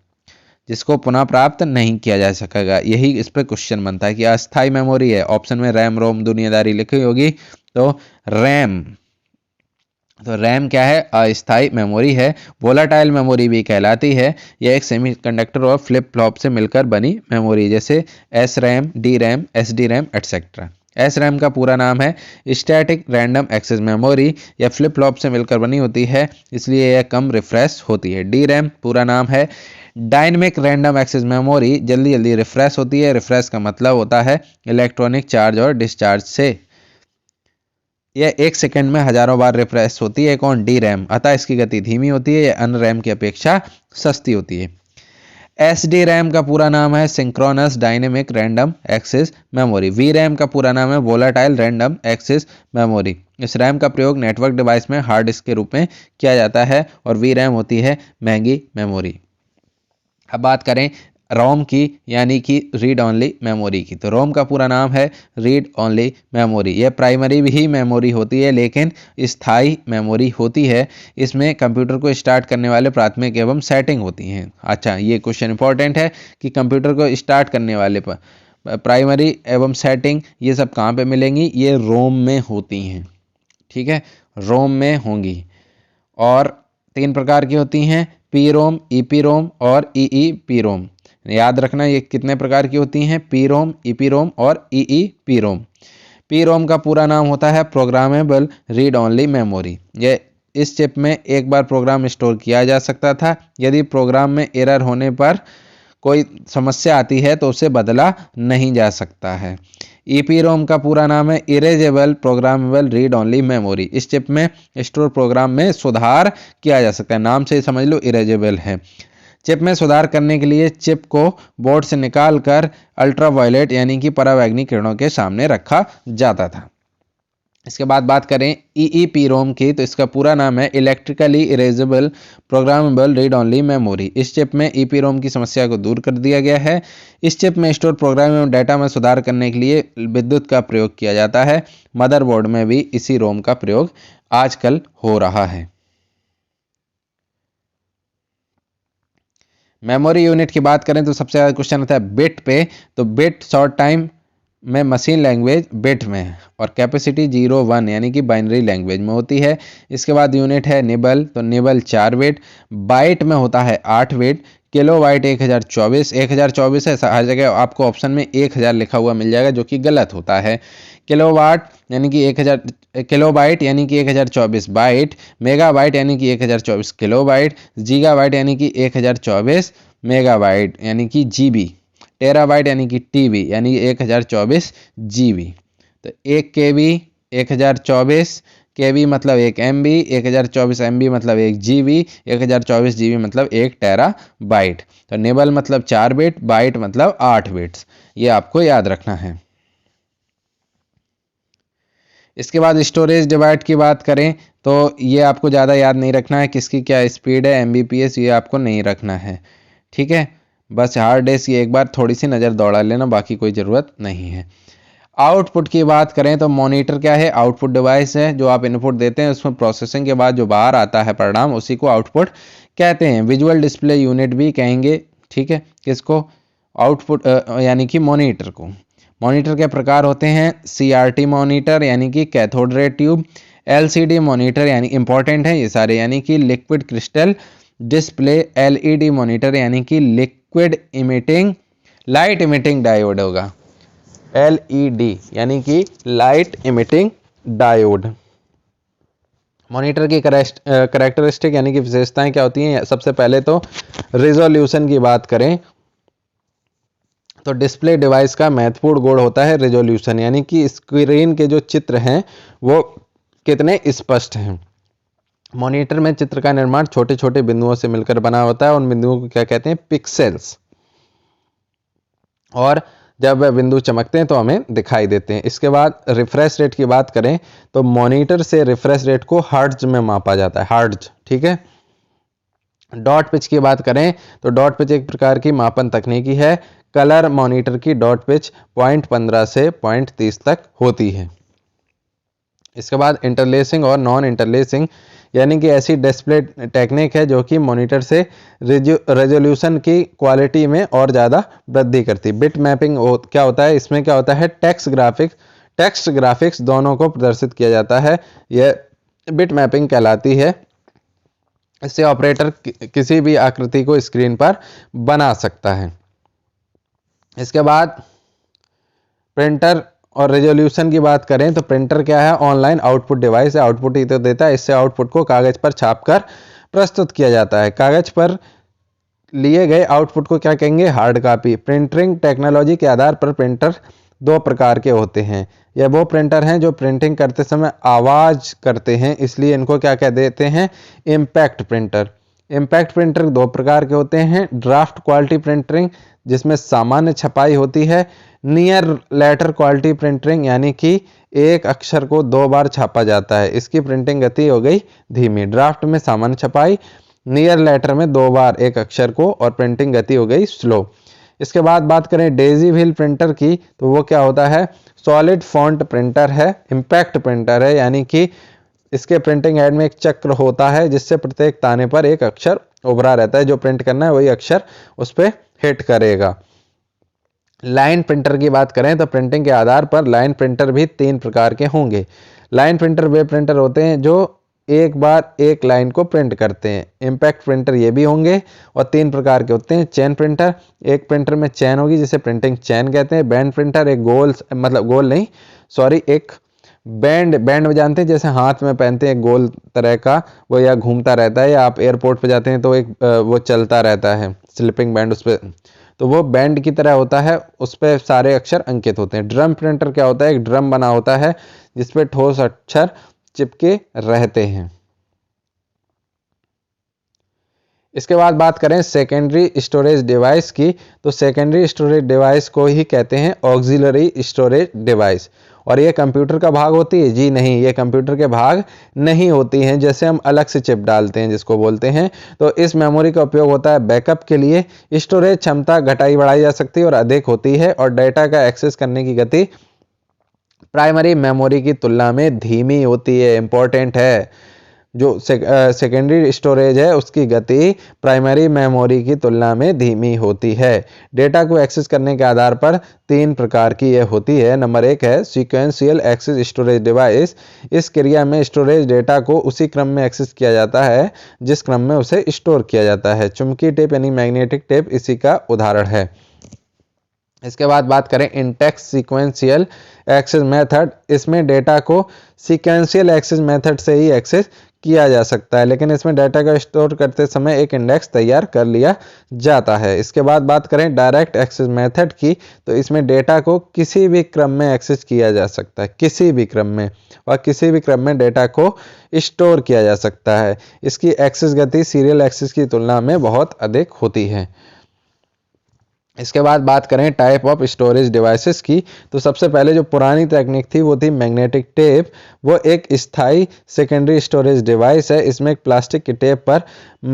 जिसको पुनः प्राप्त नहीं किया जा सकेगा। यही इस पे क्वेश्चन बनता है कि अस्थायी मेमोरी है, ऑप्शन में रैम, रोम दुनियादारी लिखी होगी। तो रैम क्या है, अस्थायी मेमोरी है। वोलाटाइल मेमोरी भी कहलाती है। यह एक सेमीकंडक्टर और फ्लिप फ्लॉप से मिलकर बनी मेमोरी, जैसे S RAM, D RAM, S D RAM etcetera. S RAM का पूरा नाम है स्टैटिक रैंडम एक्सेस मेमोरी। यह फ्लिप फ्लॉप से मिलकर बनी होती है, इसलिए यह कम रिफ्रेश होती है। डी रैम पूरा नाम है डायनेमिक रैंडम एक्सेस मेमोरी, जल्दी जल्दी रिफ्रेश होती है। रिफ्रेश का मतलब होता है इलेक्ट्रॉनिक चार्ज और डिस्चार्ज से। यह 1 सेकंड में हजारों बार रिफ्रेश होती है। कौन, डी रैम, अतः इसकी गति धीमी होती है। यह अन्य रैम की अपेक्षा सस्ती होती है। एस डी रैम का पूरा नाम है synchronous dynamic random access memory. V RAM का पूरा नाम है वोलाटाइल रैंडम एक्सेस मेमोरी। इस रैम का प्रयोग नेटवर्क डिवाइस में हार्ड डिस्क के रूप में किया जाता है और वी रैम होती है महंगी मेमोरी। अब बात करें रोम की, यानी कि रीड ओनली मेमोरी की। तो रोम का पूरा नाम है रीड ओनली मेमोरी। यह प्राइमरी भी मेमोरी होती है लेकिन स्थायी मेमोरी होती है। इसमें कंप्यूटर को स्टार्ट करने वाले प्राथमिक एवं सेटिंग होती हैं। अच्छा, ये क्वेश्चन इंपॉर्टेंट है कि कंप्यूटर को स्टार्ट करने वाले प्राइमरी एवं सेटिंग ये सब कहाँ पे मिलेंगी, ये रोम में होती हैं। ठीक है, रोम में होंगी। और 3 प्रकार की होती हैं, पी रोम, ईपी रोम और ईईपी रोम। याद रखना ये कितने प्रकार की होती हैं, पी रोम, ईपी रोम और ईईपी रोम। पी रोम का पूरा नाम होता है प्रोग्रामेबल रीड ओनली मेमोरी। ये इस चिप में एक बार प्रोग्राम स्टोर किया जा सकता था। यदि प्रोग्राम में एरर होने पर कोई समस्या आती है तो उसे बदला नहीं जा सकता है। EPROM का पूरा नाम है erasable programmable read only memory. इस चिप में स्टोर प्रोग्राम में सुधार किया जा सकता है, नाम से ही समझ लो इरेजेबल है। चिप में सुधार करने के लिए चिप को बोर्ड से निकालकर अल्ट्रावायलेट यानी कि परावैंगनी किरणों के सामने रखा जाता था। इसके बाद बात करें EEPROM की, तो इसका पूरा नाम है electrically erasable programmable read only memory. इस चिप में EPROM की समस्या को दूर कर दिया गया है। इस चिप में स्टोर प्रोग्राम एवं डाटा में सुधार करने के लिए विद्युत का प्रयोग किया जाता है। मदरबोर्ड में भी इसी रोम का प्रयोग आजकल हो रहा है। मेमोरी यूनिट की बात करें तो सबसे ज़्यादा क्वेश्चन आता है बिट पे, तो बिट शॉर्ट टाइम में मशीन लैंग्वेज बिट में है और कैपेसिटी 0-1 यानी कि बाइनरी लैंग्वेज में होती है। इसके बाद यूनिट है निबल, तो निबल 4 बिट, बाइट में होता है 8 बिट, किलो बाइट 1024 है, हर जगह आपको ऑप्शन में 1000 लिखा हुआ मिल जाएगा जो कि गलत होता है। किलोवाट यानी कि 1000, किलोबाइट यानी कि 1024 बाइट, मेगाबाइट यानी कि 1024 किलोबाइट, गीगाबाइट यानी कि 1024 मेगाबाइट यानी कि जीबी, टेराबाइट यानी कि टीबी यानी 1024 जीबी। तो 1 केबी 1024 केबी मतलब 1 एमबी, 1024 एमबी मतलब 1 जीबी, 1024 जीबी मतलब 1 टेराबाइट। तो निबल मतलब 4 बिट, बाइट मतलब 8 बिट्स, ये आपको याद रखना है। इसके बाद स्टोरेज डिवाइड की बात करें तो ये आपको ज़्यादा याद नहीं रखना है, किसकी क्या स्पीड है, MBPS ये आपको नहीं रखना है, ठीक है। बस हार्ड डिस्क ये एक बार थोड़ी सी नज़र दौड़ा लेना, बाकी कोई ज़रूरत नहीं है। आउटपुट की बात करें तो मॉनिटर क्या है, आउटपुट डिवाइस है, जो आप इनपुट देते हैं उसमें प्रोसेसिंग के बाद जो बाहर आता है परिणाम उसी को आउटपुट कहते हैं। विजुअल डिस्प्ले यूनिट भी कहेंगे, ठीक है, किसको, आउटपुट यानी कि मॉनिटर को। मॉनिटर के प्रकार होते हैं CRT मॉनिटर यानी कि cathode ray tube, LCD monitor यानी इंपॉर्टेंट है ये सारे यानी कि liquid crystal display, LED monitor यानी कि liquid emitting light emitting diode होगा, LED यानी कि लाइट इमिटिंग डायोड। मॉनिटर की करेक्टरिस्टिक यानी कि विशेषताएं क्या होती हैं, सबसे पहले तो रिजोल्यूशन की बात करें तो डिस्प्ले डिवाइस का महत्वपूर्ण गुण होता है रिजोल्यूशन, यानी कि स्क्रीन के जो चित्र हैं वो कितने स्पष्ट हैं। मॉनिटर में चित्र का निर्माण छोटे छोटे बिंदुओं से मिलकर बना होता है, उन बिंदुओं को क्या कहते हैं, पिक्सेल्स, और जब वह बिंदु चमकते हैं तो हमें दिखाई देते हैं। इसके बाद रिफ्रेश रेट की बात करें तो मॉनिटर से रिफ्रेश रेट को हर्ट्ज में मापा जाता है, हर्ट्ज, ठीक है। डॉट पिच की बात करें तो डॉट पिच एक प्रकार की मापन तकनीकी है। कलर मॉनिटर की डॉट पिच 0.15 से 0.30 तक होती है। इसके बाद इंटरलेसिंग और नॉन इंटरलेसिंग यानी कि ऐसी डिस्प्ले टेक्निक है जो कि मॉनिटर से रेजोल्यूशन की क्वालिटी में और ज़्यादा वृद्धि करती है। बिट मैपिंग क्या होता है, इसमें क्या होता है, टेक्स्ट ग्राफिक्स दोनों को प्रदर्शित किया जाता है, यह बिट मैपिंग कहलाती है। इससे ऑपरेटर किसी भी आकृति को स्क्रीन पर बना सकता है। इसके बाद प्रिंटर और रेजोल्यूशन की बात करें तो प्रिंटर क्या है, ऑनलाइन आउटपुट डिवाइस है, आउटपुट ही तो देता है। इससे आउटपुट को कागज पर छापकर प्रस्तुत किया जाता है। कागज पर लिए गए आउटपुट को क्या कहेंगे, हार्ड कॉपी। प्रिंटिंग टेक्नोलॉजी के आधार पर प्रिंटर दो प्रकार के होते हैं। यह वो प्रिंटर हैं जो प्रिंटिंग करते समय आवाज़ करते हैं, इसलिए इनको क्या कह देते हैं, इम्पैक्ट प्रिंटर। इम्पैक्ट प्रिंटर दो प्रकार के होते हैं, ड्राफ्ट क्वालिटी प्रिंटिंग जिसमें सामान्य छपाई होती है, नियर लेटर क्वालिटी प्रिंटिंग यानी कि एक अक्षर को 2 बार छापा जाता है, इसकी प्रिंटिंग गति हो गई धीमी। ड्राफ्ट में सामान्य छपाई, नियर लेटर में 2 बार एक अक्षर को और प्रिंटिंग गति हो गई स्लो। इसके बाद बात करें डेजी व्हील प्रिंटर की तो वो क्या होता है, सॉलिड फॉन्ट प्रिंटर है, इम्पैक्ट प्रिंटर है, यानी कि इसके प्रिंटिंग हेड में एक चक्र होता है जिससे प्रत्येक ताने पर एक अक्षर उभरा रहता है, जो प्रिंट करना है वही अक्षर उस पर हिट करेगा। लाइन प्रिंटर की बात करें तो प्रिंटिंग के आधार पर लाइन प्रिंटर भी 3 प्रकार के होंगे। लाइन प्रिंटर वे प्रिंटर होते हैं जो एक बार एक लाइन को प्रिंट करते हैं। इम्पैक्ट प्रिंटर ये भी होंगे और 3 प्रकार के होते हैं। चेन प्रिंटर, एक प्रिंटर में चेन होगी जिसे प्रिंटिंग चेन कहते हैं। बैंड प्रिंटर एक एक बैंड बैंड जानते हैं, जैसे हाथ में पहनते हैं गोल तरह का, वो या घूमता रहता है, या आप एयरपोर्ट पे जाते हैं तो एक वो चलता रहता है स्लिपिंग बैंड, उस पर, तो वो बैंड की तरह होता है, उस पर सारे अक्षर अंकित होते हैं। ड्रम प्रिंटर क्या होता है, एक ड्रम बना होता है जिसपे ठोस अक्षर चिपके रहते हैं। इसके बाद बात करें सेकेंडरी स्टोरेज डिवाइस की, तो सेकेंडरी स्टोरेज डिवाइस को ही कहते हैं ऑक्सिलरी स्टोरेज डिवाइस। और ये कंप्यूटर का भाग होती है? जी नहीं, ये कंप्यूटर के भाग नहीं होती हैं। जैसे हम अलग से चिप डालते हैं जिसको बोलते हैं, तो इस मेमोरी का उपयोग होता है बैकअप के लिए। स्टोरेज क्षमता घटाई बढ़ाई जा सकती है और अधिक होती है, और डेटा का एक्सेस करने की गति प्राइमरी मेमोरी की तुलना में धीमी होती है। इंपॉर्टेंट है, जो सेकेंडरी स्टोरेज है उसकी गति प्राइमरी मेमोरी की तुलना में धीमी होती है। डेटा को एक्सेस करने के आधार पर 3 प्रकार की यह होती है। नंबर 1 है सीक्वेंशियल एक्सेस स्टोरेज डिवाइस। इस क्रिया में स्टोरेज डेटा को उसी क्रम में एक्सेस किया जाता है जिस क्रम में उसे स्टोर किया जाता है। चुंबकीय टेप यानी मैग्नेटिक टेप इसी का उदाहरण है। इसके बाद बात करें इंटेक्स सीक्वेंशियल एक्सेस मेथड। इसमें डेटा को सीक्वेंशियल एक्सेस मेथड से ही एक्सेस किया जा सकता है, लेकिन इसमें डाटा का स्टोर करते समय एक इंडेक्स तैयार कर लिया जाता है। इसके बाद बात करें डायरेक्ट एक्सेस मेथड की, तो इसमें डेटा को किसी भी क्रम में एक्सेस किया जा सकता है, किसी भी क्रम में, और किसी भी क्रम में डेटा को स्टोर किया जा सकता है। इसकी एक्सेस गति सीरियल एक्सेस की तुलना में बहुत अधिक होती है। इसके बाद बात करें टाइप ऑफ स्टोरेज डिवाइसेस की, तो सबसे पहले जो पुरानी तकनीक थी वो थी मैग्नेटिक टेप। वो एक स्थायी सेकेंडरी स्टोरेज डिवाइस है। इसमें एक प्लास्टिक की टेप पर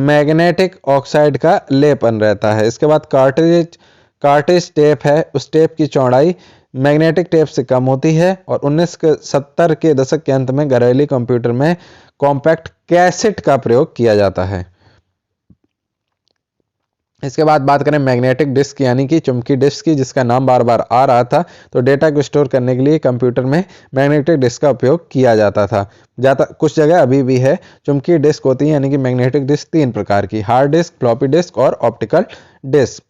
मैग्नेटिक ऑक्साइड का लेपन रहता है। इसके बाद कार्ट्रिज टेप है। उस टेप की चौड़ाई मैग्नेटिक टेप से कम होती है, और 1970 के दशक के अंत में घरेलू कंप्यूटर में कॉम्पैक्ट कैसेट का प्रयोग किया जाता है। इसके बाद बात करें मैग्नेटिक डिस्क यानी कि चुंबकीय डिस्क की, जिसका नाम बार बार आ रहा था। तो डेटा को स्टोर करने के लिए कंप्यूटर में मैग्नेटिक डिस्क का उपयोग किया जाता था, कुछ जगह अभी भी है। चुंबकीय डिस्क होती है यानी कि मैग्नेटिक डिस्क 3 प्रकार की: हार्ड डिस्क, फ्लॉपी डिस्क और ऑप्टिकल डिस्क।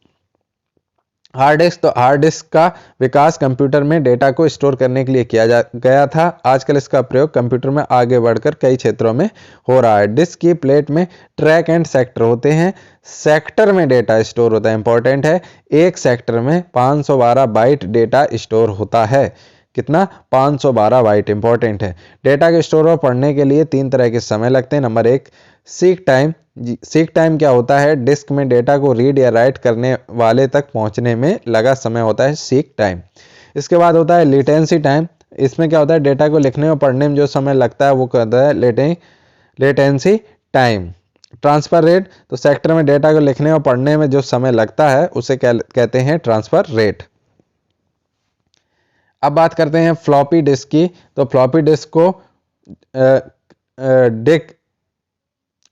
हार्ड डिस्क का विकास कंप्यूटर में डेटा को स्टोर करने के लिए किया गया था। आजकल इसका प्रयोग कंप्यूटर में आगे बढ़कर कई क्षेत्रों में हो रहा है। डिस्क की प्लेट में ट्रैक एंड सेक्टर होते हैं। सेक्टर में डेटा स्टोर होता है। इंपॉर्टेंट है, एक सेक्टर में 512 बाइट डेटा स्टोर होता है। कितना? 512 बाइट। इंपॉर्टेंट है। डेटा के स्टोर और पढ़ने के लिए 3 तरह के समय लगते हैं। Number 1 seek time. Seek time क्या होता है? डिस्क में डेटा को रीड या राइट करने वाले तक पहुंचने में लगा समय होता है सीक टाइम। इसके बाद होता है लेटेंसी टाइम। इसमें क्या होता है? डेटा को लिखने और पढ़ने में जो समय लगता है वो कहता है लेटेंसी टाइम। ट्रांसफर रेट, तो सेक्टर में डेटा को लिखने और पढ़ने में जो समय लगता है उसे कहते हैं ट्रांसफर रेट। अब बात करते हैं फ्लॉपी डिस्क की। तो फ्लॉपी डिस्क को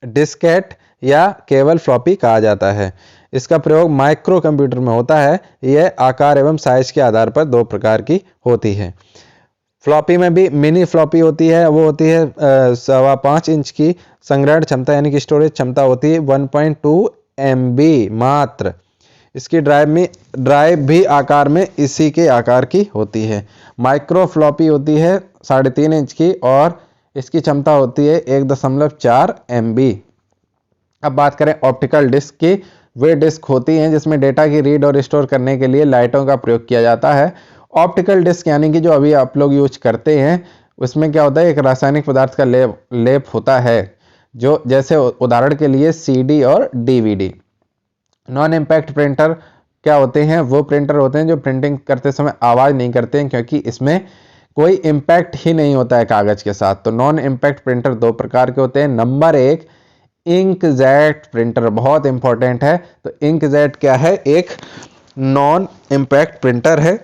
डिस्केट या केवल फ्लॉपी कहा जाता है। इसका प्रयोग माइक्रो कंप्यूटर में होता है। यह आकार एवं साइज के आधार पर 2 प्रकार की होती है। फ्लॉपी में भी मिनी फ्लॉपी होती है, वो होती है 5.25 इंच की। संग्रहण क्षमता यानी कि स्टोरेज क्षमता होती है 1.2 MB मात्र। इसकी ड्राइव भी आकार में इसी के आकार की होती है। माइक्रो फ्लॉपी होती है 3.5 इंच की, और इसकी क्षमता होती है 1.4 MB। अब बात करें ऑप्टिकल डिस्क की। वे डिस्क होती हैं जिसमें डेटा की रीड और स्टोर करने के लिए लाइटों का प्रयोग किया जाता है। ऑप्टिकल डिस्क यानी कि जो अभी आप लोग यूज करते हैं, उसमें क्या होता है? एक रासायनिक पदार्थ का लेप होता है, जो जैसे उदाहरण के लिए CD और DVD। नॉन इम्पैक्ट प्रिंटर क्या होते हैं? वो प्रिंटर होते हैं जो प्रिंटिंग करते समय आवाज़ नहीं करते हैं, क्योंकि इसमें कोई इम्पैक्ट ही नहीं होता है कागज के साथ। तो नॉन इम्पैक्ट प्रिंटर 2 प्रकार के होते हैं। नंबर 1 इंकजेट प्रिंटर, बहुत इंपॉर्टेंट है। तो इंकजेट क्या है? एक नॉन इम्पैक्ट प्रिंटर है।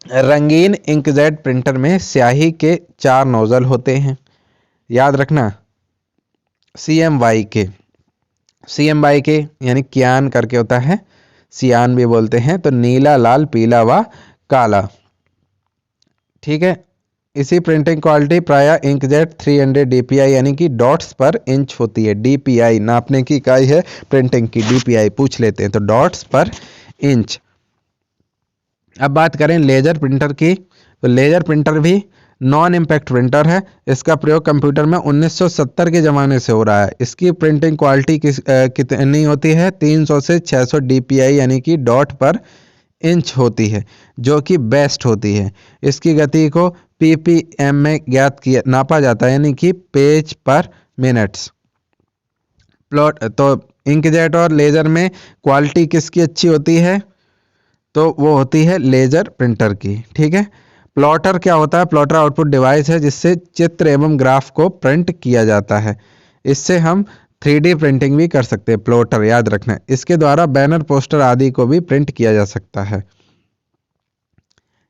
रंगीन इंकजेट प्रिंटर में स्याही के 4 नोजल होते हैं, याद रखना। CMYK यानी क्यान करके होता है, सियान भी बोलते हैं। तो नीला, लाल, पीला व काला। ठीक है। इसी प्रिंटिंग क्वालिटी प्राय इंकजेट 300 DPI यानी कि डॉट्स पर इंच होती है। DPI नापने की इकाई है प्रिंटिंग की। DPI पूछ लेते हैं, तो डॉट्स पर इंच। अब बात करें लेजर प्रिंटर की। तो लेजर प्रिंटर भी नॉन इम्पैक्ट प्रिंटर है। इसका प्रयोग कंप्यूटर में 1970 के ज़माने से हो रहा है। इसकी प्रिंटिंग क्वालिटी कितनी होती है? 300 से 600 DPI यानी कि डॉट पर इंच होती है, जो कि बेस्ट होती है। इसकी गति को PPM में नापा जाता है, यानी कि पेज पर मिनट्स। प्लॉट तो इंकजेट और लेज़र में क्वालिटी किसकी अच्छी होती है? तो वो होती है लेज़र प्रिंटर की। ठीक है। प्लॉटर क्या होता है? प्लॉटर आउटपुट डिवाइस है जिससे चित्र एवं ग्राफ को प्रिंट किया जाता है। इससे हम 3D प्रिंटिंग भी कर सकते हैं। प्लॉटर याद रखना, इसके द्वारा बैनर, पोस्टर आदि को भी प्रिंट किया जा सकता है।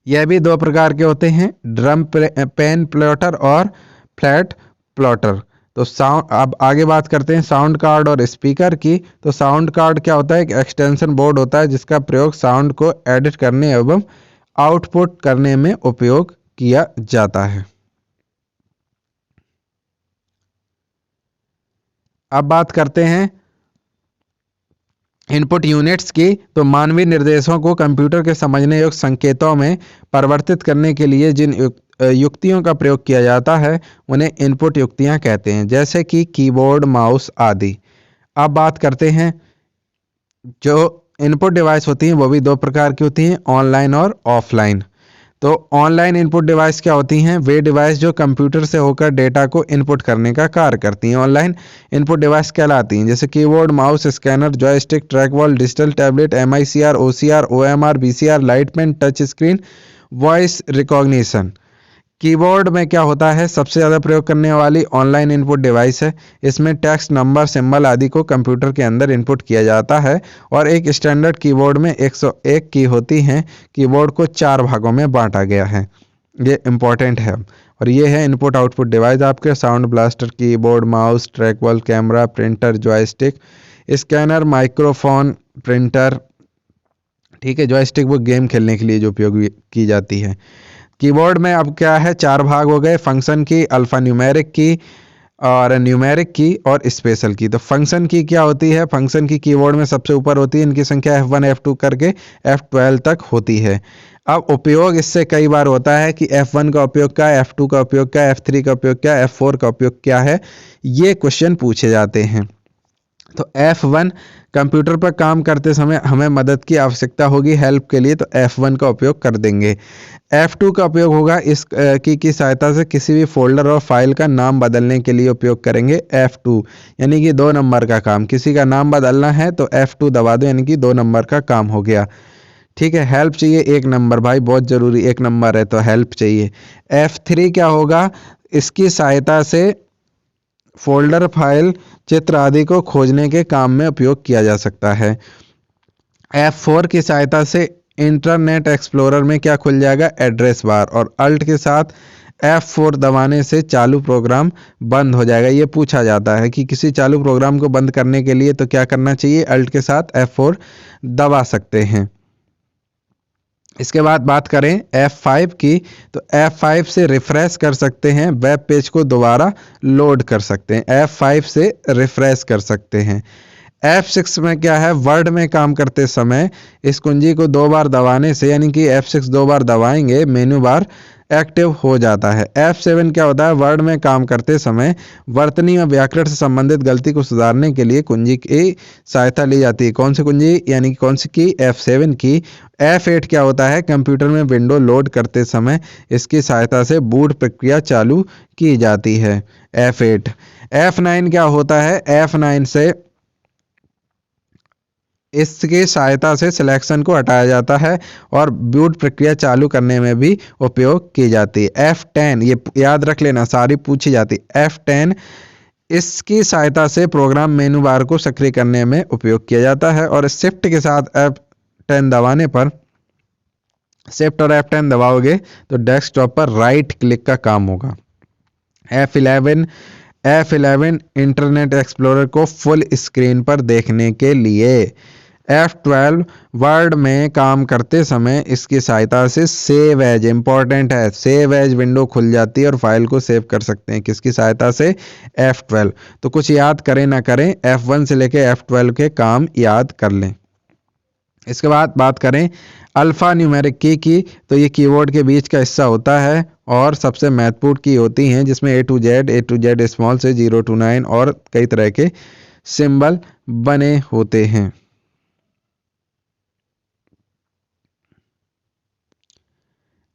यह भी दो प्रकार के होते हैं, ड्रम पेन प्लॉटर और फ्लैट प्लॉटर। तो साउंड, अब आगे बात करते हैं साउंड कार्ड और स्पीकर की। तो साउंड कार्ड क्या होता है? एक एक्सटेंशन बोर्ड होता है जिसका प्रयोग साउंड को एडिट करने एवं आउटपुट करने में उपयोग किया जाता है। अब बात करते हैं इनपुट यूनिट्स की। तो मानवीय निर्देशों को कंप्यूटर के समझने योग्य संकेतों में परिवर्तित करने के लिए जिन युक्तियों का प्रयोग किया जाता है उन्हें इनपुट युक्तियां कहते हैं, जैसे कि कीबोर्ड, माउस आदि। अब बात करते हैं जो इनपुट डिवाइस होती हैं वो भी दो प्रकार की होती हैं, ऑनलाइन और ऑफलाइन। तो ऑनलाइन इनपुट डिवाइस क्या होती हैं? वे डिवाइस जो कंप्यूटर से होकर डेटा को इनपुट करने का कार्य करती हैं, ऑनलाइन इनपुट डिवाइस कहलाती हैं। जैसे keyboard, mouse, scanner, joystick, trackball, digital tablet, MICR, OCR, OMR, VCR, light pen, touch screen, voice recognition. Keyboard में क्या होता है? सबसे ज़्यादा प्रयोग करने वाली ऑनलाइन इनपुट डिवाइस है। इसमें टेक्स्ट, नंबर, सिंबल आदि को कंप्यूटर के अंदर इनपुट किया जाता है और एक स्टैंडर्ड कीबोर्ड में 101 की होती हैं। कीबोर्ड को 4 भागों में बांटा गया है, ये इम्पॉर्टेंट है। और ये है इनपुट आउटपुट डिवाइस आपके, sound blaster, keyboard, mouse, trackball, camera, printer, joystick, scanner, microphone, printer. ठीक है। जॉयस्टिक वो गेम खेलने के लिए जो उपयोग की जाती है। कीबोर्ड में अब क्या है? 4 भाग हो गए, फंक्शन की, अल्फा न्यूमेरिक की और न्यूमेरिक की और स्पेशल की। तो फंक्शन की क्या होती है? फंक्शन की कीबोर्ड में सबसे ऊपर होती है, इनकी संख्या F1 F2 करके F12 तक होती है। अब उपयोग इससे कई बार होता है कि F1 का उपयोग क्या है, F2 का उपयोग क्या है, F3 का उपयोग क्या है, F4 का उपयोग क्या है, ये क्वेश्चन पूछे जाते हैं। तो F1 कंप्यूटर पर काम करते समय हमें मदद की आवश्यकता होगी हेल्प के लिए, तो F1 का उपयोग कर देंगे। F2 का उपयोग होगा इस की सहायता से किसी भी फोल्डर और फाइल का नाम बदलने के लिए उपयोग करेंगे F2, यानी कि 2 नंबर का काम। किसी का नाम बदलना है तो F2 दबा दो, यानी कि 2 नंबर का काम हो गया। ठीक है। हेल्प चाहिए 1 नंबर, भाई बहुत ज़रूरी, 1 नंबर है तो हेल्प चाहिए। F3 क्या होगा? इसकी सहायता से फोल्डर, फाइल, चित्र आदि को खोजने के काम में उपयोग किया जा सकता है। F4 की सहायता से इंटरनेट एक्सप्लोरर में क्या खुल जाएगा? Address bar. और अल्ट के साथ F4 दबाने से चालू प्रोग्राम बंद हो जाएगा। ये पूछा जाता है कि किसी चालू प्रोग्राम को बंद करने के लिए तो क्या करना चाहिए? अल्ट के साथ F4 दबा सकते हैं। इसके बाद बात करें F5 की, तो F5 से रिफ्रेश कर सकते हैं, वेब पेज को दोबारा लोड कर सकते हैं, F5 से रिफ्रेश कर सकते हैं। F6 में क्या है? वर्ड में काम करते समय इस कुंजी को 2 बार दबाने से, यानी कि F6 2 बार दबाएंगे, मेनू बार एक्टिव हो जाता है। F7 क्या होता है? वर्ड में काम करते समय वर्तनी और व्याकरण से संबंधित गलती को सुधारने के लिए कुंजी की सहायता ली जाती है। कौन सी कुंजी? यानी कि कौन सी की? F7 की। F8 क्या होता है? कंप्यूटर में विंडो लोड करते समय इसकी सहायता से बूट प्रक्रिया चालू की जाती है, F8। F9 क्या होता है? F9 से इसकी सहायता से सिलेक्शन को हटाया जाता है और बूट प्रक्रिया चालू करने में भी उपयोग की जाती है। F10 ये याद रख लेना, सारी पूछी जाती है। F10 इसकी सहायता से प्रोग्राम मेनू बार को सक्रिय करने में उपयोग किया जाता है। और शिफ्ट के साथ F10 दबाने पर, शिफ्ट और F10 दबाओगे तो डेस्कटॉप पर राइट क्लिक का काम होगा। F11 इंटरनेट एक्सप्लोरर को फुल स्क्रीन पर देखने के लिए। F12 वर्ड में काम करते समय इसकी सहायता से सेव एज, इंपॉर्टेंट है, सेव एज विंडो खुल जाती है और फाइल को सेव कर सकते हैं। किसकी सहायता से? F12। तो कुछ याद करें ना करें, F1 से लेके F12 के काम याद कर लें। इसके बाद बात करें अल्फ़ा न्यूमेरिक की तो ये कीबोर्ड के बीच का हिस्सा होता है और सबसे महत्वपूर्ण की होती हैं, जिसमें ए टू जेड स्मॉल से 0 to 9 और कई तरह के सिंबल बने होते हैं।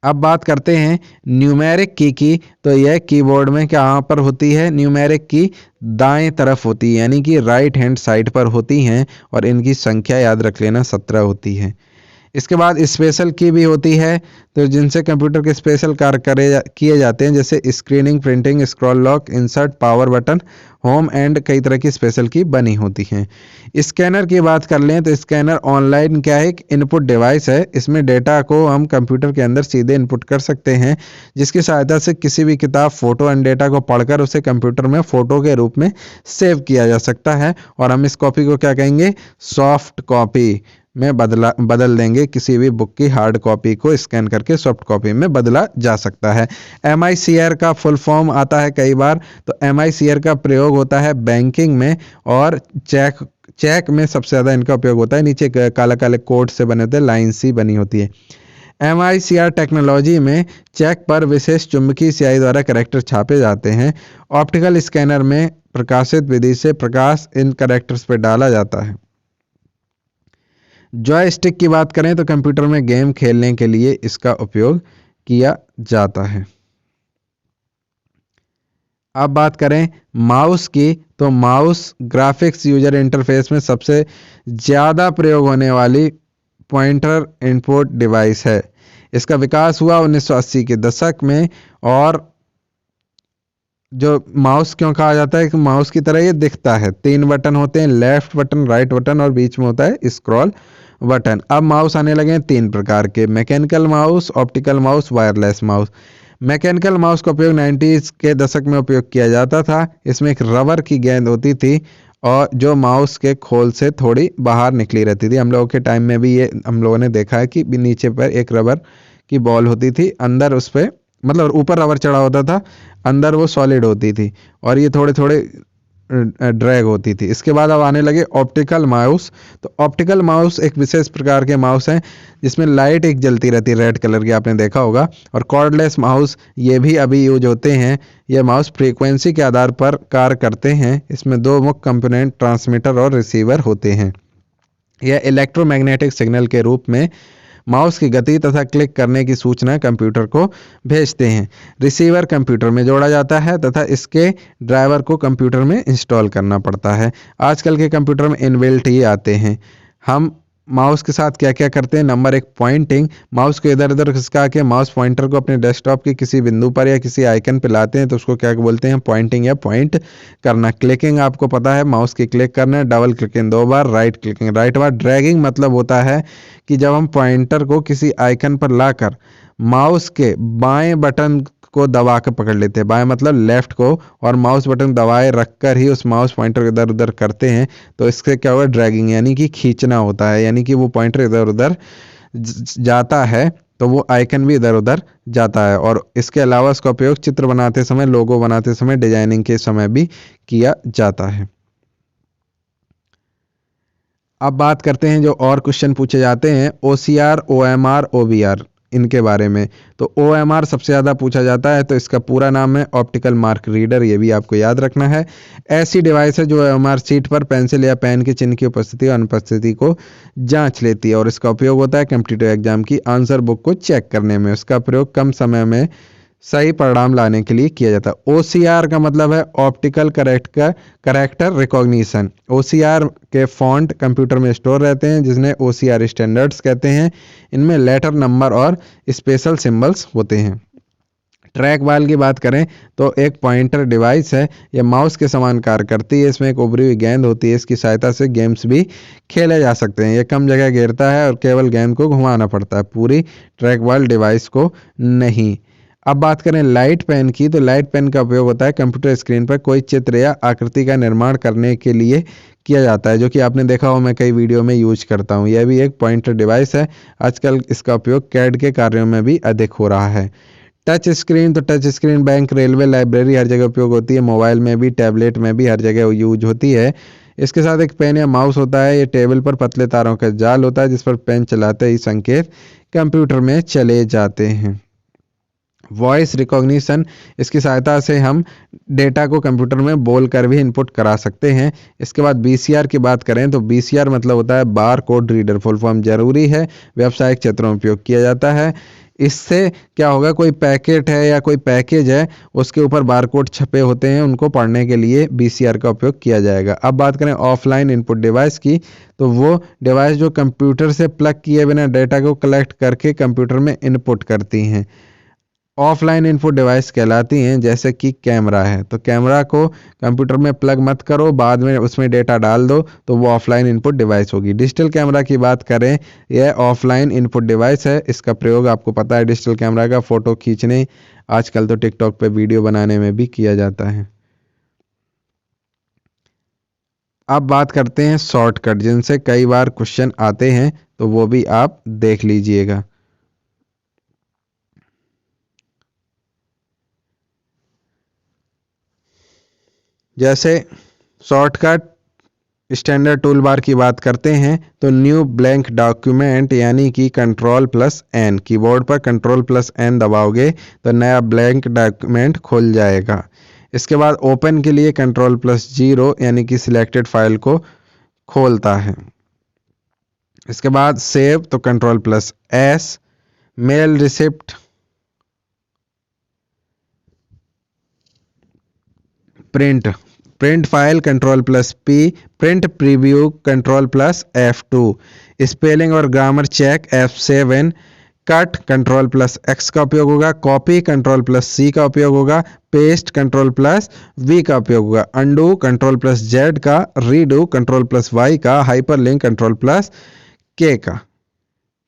अब बात करते हैं न्यूमेरिक की तो यह कीबोर्ड में कहाँ पर होती है, न्यूमेरिक की दाएं तरफ होती है, यानी कि राइट हैंड साइड पर होती हैं और इनकी संख्या याद रख लेना 17 होती है। इसके बाद स्पेशल की भी होती है, तो जिनसे कंप्यूटर के स्पेशल कार्य किए जाते हैं, जैसे screening, printing, scroll lock, insert, power button, home and कई तरह की स्पेशल की बनी होती हैं। स्कैनर की बात कर लें तो स्कैनर ऑनलाइन क्या है, एक इनपुट डिवाइस है। इसमें डेटा को हम कंप्यूटर के अंदर सीधे इनपुट कर सकते हैं, जिसकी सहायता से किसी भी किताब, फोटो एंड डेटा को पढ़कर उसे कंप्यूटर में फोटो के रूप में सेव किया जा सकता है और हम इस कॉपी को क्या कहेंगे, सॉफ्ट कॉपी में बदल देंगे। किसी भी बुक की हार्ड कॉपी को स्कैन करके सॉफ्ट कॉपी में बदला जा सकता है। MICR का फुल फॉर्म आता है कई बार, तो MICR का प्रयोग होता है बैंकिंग में और चेक में सबसे ज़्यादा इनका उपयोग होता है। नीचे काला काले कोड से बने होते हैं, लाइन सी बनी होती है। MICR टेक्नोलॉजी में चेक पर विशेष चुंबकीय स्याही द्वारा कैरेक्टर छापे जाते हैं। ऑप्टिकल स्कैनर में प्रकाशित विधि से प्रकाश इन कैरेक्टर्स पर डाला जाता है। जॉयस्टिक की बात करें तो कंप्यूटर में गेम खेलने के लिए इसका उपयोग किया जाता है। अब बात करें माउस की तो माउस ग्राफिक्स यूजर इंटरफेस में सबसे ज़्यादा प्रयोग होने वाली पॉइंटर इनपुट डिवाइस है। इसका विकास हुआ 1980 के दशक में और जो माउस क्यों कहा जाता है कि माउस की तरह ये दिखता है। 3 बटन होते हैं, लेफ्ट बटन, राइट बटन और बीच में होता है स्क्रॉल बटन। अब माउस आने लगे हैं 3 प्रकार के, mechanical mouse, optical mouse, wireless mouse. Mechanical mouse का उपयोग 90s के दशक में उपयोग किया जाता था। इसमें एक रबर की गेंद होती थी और जो माउस के खोल से थोड़ी बाहर निकली रहती थी। हम लोगों के टाइम में भी ये हम लोगों ने देखा है कि नीचे पर एक रबर की बॉल होती थी, अंदर उस पर मतलब ऊपर रबर चढ़ा होता था, अंदर वो सॉलिड होती थी और ये थोड़े थोड़े ड्रैग होती थी। इसके बाद अब आने लगे ऑप्टिकल माउस। तो ऑप्टिकल माउस एक विशेष प्रकार के माउस हैं जिसमें लाइट एक जलती रहती है रेड कलर की, आपने देखा होगा। और कॉर्डलेस माउस ये भी अभी यूज होते हैं। ये माउस फ्रीक्वेंसी के आधार पर कार्य करते हैं। इसमें 2 मुख्य कंपोनेंट, ट्रांसमीटर और रिसीवर होते हैं। यह इलेक्ट्रोमैग्नेटिक सिग्नल के रूप में माउस की गति तथा क्लिक करने की सूचना कंप्यूटर को भेजते हैं। रिसीवर कंप्यूटर में जोड़ा जाता है तथा इसके ड्राइवर को कंप्यूटर में इंस्टॉल करना पड़ता है। आजकल के कंप्यूटर में इनबिल्ट ही आते हैं। हम माउस के साथ क्या क्या करते हैं, नंबर 1 पॉइंटिंग। माउस को इधर उधर खिसका के माउस पॉइंटर को अपने डेस्कटॉप के किसी बिंदु पर या किसी आइकन पर लाते हैं तो उसको क्या बोलते हैं, पॉइंटिंग या पॉइंट करना। क्लिकिंग आपको पता है, माउस की क्लिक करना। डबल क्लिकिंग 2 बार, राइट क्लिकिंग राइट बार। ड्रैगिंग मतलब होता है कि जब हम पॉइंटर को किसी आइकन पर लाकर माउस के बाएं बटन को दबा कर पकड़ लेते हैं, बाएं मतलब लेफ्ट को, और माउस बटन दबाए रखकर ही उस माउस पॉइंटर इधर उधर करते हैं तो इससे क्या होगा, ड्रैगिंग यानी कि खींचना होता है, यानी कि वो पॉइंटर इधर उधर जाता है तो वो आइकन भी इधर उधर जाता है। और इसके अलावा इसका उपयोग चित्र बनाते समय, लोगो बनाते समय, डिजाइनिंग के समय भी किया जाता है। अब बात करते हैं जो और क्वेश्चन पूछे जाते हैं, OCR, OMR, OBR इनके बारे में। तो OMR सबसे ज़्यादा पूछा जाता है, तो इसका पूरा नाम है ऑप्टिकल मार्क रीडर, ये भी आपको याद रखना है। ऐसी डिवाइस है जो OMR शीट पर पेंसिल या पेन के चिन्ह की उपस्थिति और अनुपस्थिति को जांच लेती है और इसका उपयोग होता है कॉम्पिटिटिव एग्जाम की आंसर बुक को चेक करने में। इसका प्रयोग कम समय में सही परिणाम लाने के लिए किया जाता है। OCR का मतलब है ऑप्टिकल करेक्टर रिकॉग्निशन। OCR के फॉन्ट कंप्यूटर में स्टोर रहते हैं जिसने OCR स्टैंडर्ड्स कहते हैं। इनमें लेटर, नंबर और स्पेशल सिंबल्स होते हैं। ट्रैक बॉल की बात करें तो एक पॉइंटर डिवाइस है, यह माउस के समान कार्य करती है। इसमें एक उभरी हुई गेंद होती है, इसकी सहायता से गेम्स भी खेले जा सकते हैं। यह कम जगह घेरता है और केवल गेंद को घुमाना पड़ता है, पूरी ट्रैक बॉल डिवाइस को नहीं। अब बात करें लाइट पेन की, तो लाइट पेन का उपयोग होता है कंप्यूटर स्क्रीन पर कोई चित्र या आकृति का निर्माण करने के लिए किया जाता है, जो कि आपने देखा हो, मैं कई वीडियो में यूज करता हूं। यह भी एक पॉइंटर डिवाइस है। आजकल इसका उपयोग कैड के कार्यों में भी अधिक हो रहा है। टच स्क्रीन, तो touch screen bank, railway, library हर जगह उपयोग होती है। मोबाइल में भी, टैबलेट में भी हर जगह यूज होती है। इसके साथ एक पेन या माउस होता है। ये टेबल पर पतले तारों का जाल होता है जिस पर पेन चलाते ही संकेत कंप्यूटर में चले जाते हैं। वॉइस रिकॉग्निशन, इसकी सहायता से हम डेटा को कंप्यूटर में बोलकर भी इनपुट करा सकते हैं। इसके बाद बीसीआर की बात करें तो बीसीआर मतलब होता है bar code reader, full form जरूरी है, व्यावसायिक क्षेत्रों में उपयोग किया जाता है। इससे क्या होगा, कोई पैकेट है या कोई पैकेज है उसके ऊपर बारकोड छपे होते हैं, उनको पढ़ने के लिए बीसीआर का उपयोग किया जाएगा। अब बात करें ऑफलाइन इनपुट डिवाइस की, तो वो डिवाइस जो कंप्यूटर से प्लग किए बिना डेटा को कलेक्ट करके कंप्यूटर में इनपुट करती हैं, ऑफलाइन इनपुट डिवाइस कहलाती हैं। जैसे कि कैमरा है, तो कैमरा को कंप्यूटर में प्लग मत करो, बाद में उसमें डेटा डाल दो, तो वो ऑफलाइन इनपुट डिवाइस होगी। डिजिटल कैमरा की बात करें, यह ऑफलाइन इनपुट डिवाइस है। इसका प्रयोग आपको पता है, डिजिटल कैमरा का फोटो खींचने, आजकल तो टिकटॉक पे वीडियो बनाने में भी किया जाता है। अब बात करते हैं शॉर्टकट, जिनसे कई बार क्वेश्चन आते हैं, तो वो भी आप देख लीजिएगा। जैसे शॉर्टकट स्टैंडर्ड टूल बार की बात करते हैं तो न्यू ब्लैंक डॉक्यूमेंट यानी कि Ctrl+N, कीबोर्ड पर Ctrl+N दबाओगे तो नया ब्लैंक डॉक्यूमेंट खुल जाएगा। इसके बाद ओपन के लिए Ctrl+0 यानी कि सिलेक्टेड फाइल को खोलता है। इसके बाद सेव तो Ctrl+S, mail receipt, print file Ctrl+P, print preview Ctrl+F2, spelling और grammar check F7, cut Ctrl+X का उपयोग होगा, कॉपी Ctrl+C का उपयोग होगा, पेस्ट Ctrl+V का उपयोग होगा, अंडू Ctrl+Z का, रीडू Ctrl+Y का, हाइपरलिंक Ctrl+K का।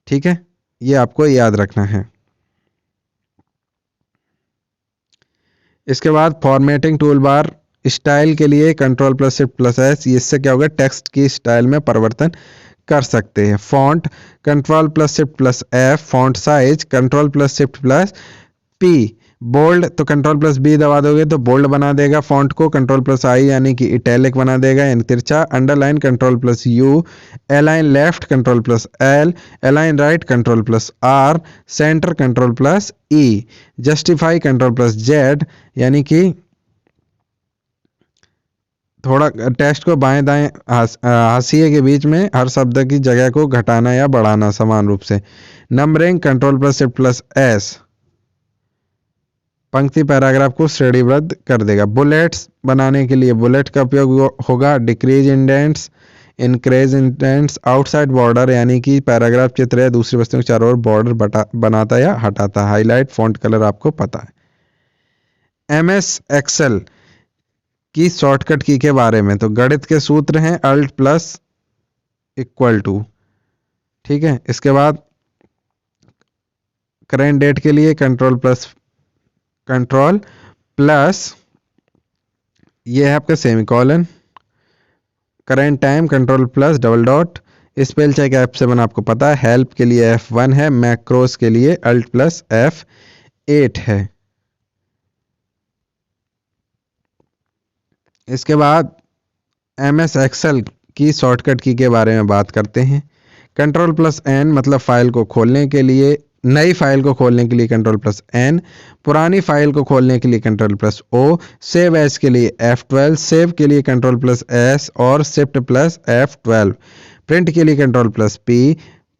ठीक है, ये आपको याद रखना है। इसके बाद फॉर्मेटिंग टूल बार, स्टाइल के लिए Ctrl+Shift+S, इससे क्या होगा, टेक्स्ट की स्टाइल में परिवर्तन कर सकते हैं। Font Ctrl+Shift+F, font size Ctrl+Shift+P, bold तो Ctrl+B दबा दोगे तो बोल्ड बना देगा फॉन्ट को, Ctrl+I यानी कि इटैलिक बना देगा यानी तिरछा, underline Ctrl+U, align left Ctrl+L, align right Ctrl+R, centre Ctrl+E, justify Ctrl+Z यानी कि थोड़ा टेक्स्ट को बाएं दाएं हाशिए के बीच में हर शब्द की जगह को घटाना या बढ़ाना समान रूप से। नंबरिंग Ctrl+Shift+S, पंक्ति पैराग्राफ को श्रेणीबद्ध कर देगा। बुलेट्स बनाने के लिए बुलेट का उपयोग होगा। Decrease indents, increase indents, outside border यानी कि पैराग्राफ चित्र या दूसरी वस्तुओं के चारों ओर बॉर्डर बनाता या हटाता। हाईलाइट, फॉन्ट कलर आपको पता है। MS एक्सेल की शॉर्टकट की के बारे में, तो गणित के सूत्र हैं Alt+=, ठीक है। इसके बाद करेंट डेट के लिए कंट्रोल प्लस ये है आपका semicolon. Current time Ctrl+, spell check F7 आपको पता है। हेल्प के लिए F1 है, मैक्रोस के लिए Alt+F8 है। इसके बाद MS एक्सेल की शॉर्टकट की के बारे में बात करते हैं। Ctrl+N मतलब फाइल को खोलने के लिए, नई फाइल को खोलने के लिए Ctrl+N, पुरानी फाइल को खोलने के लिए Ctrl+O, सेव एज के लिए F12, सेव के लिए Ctrl+S और Shift+F12, प्रिंट के लिए Ctrl+P,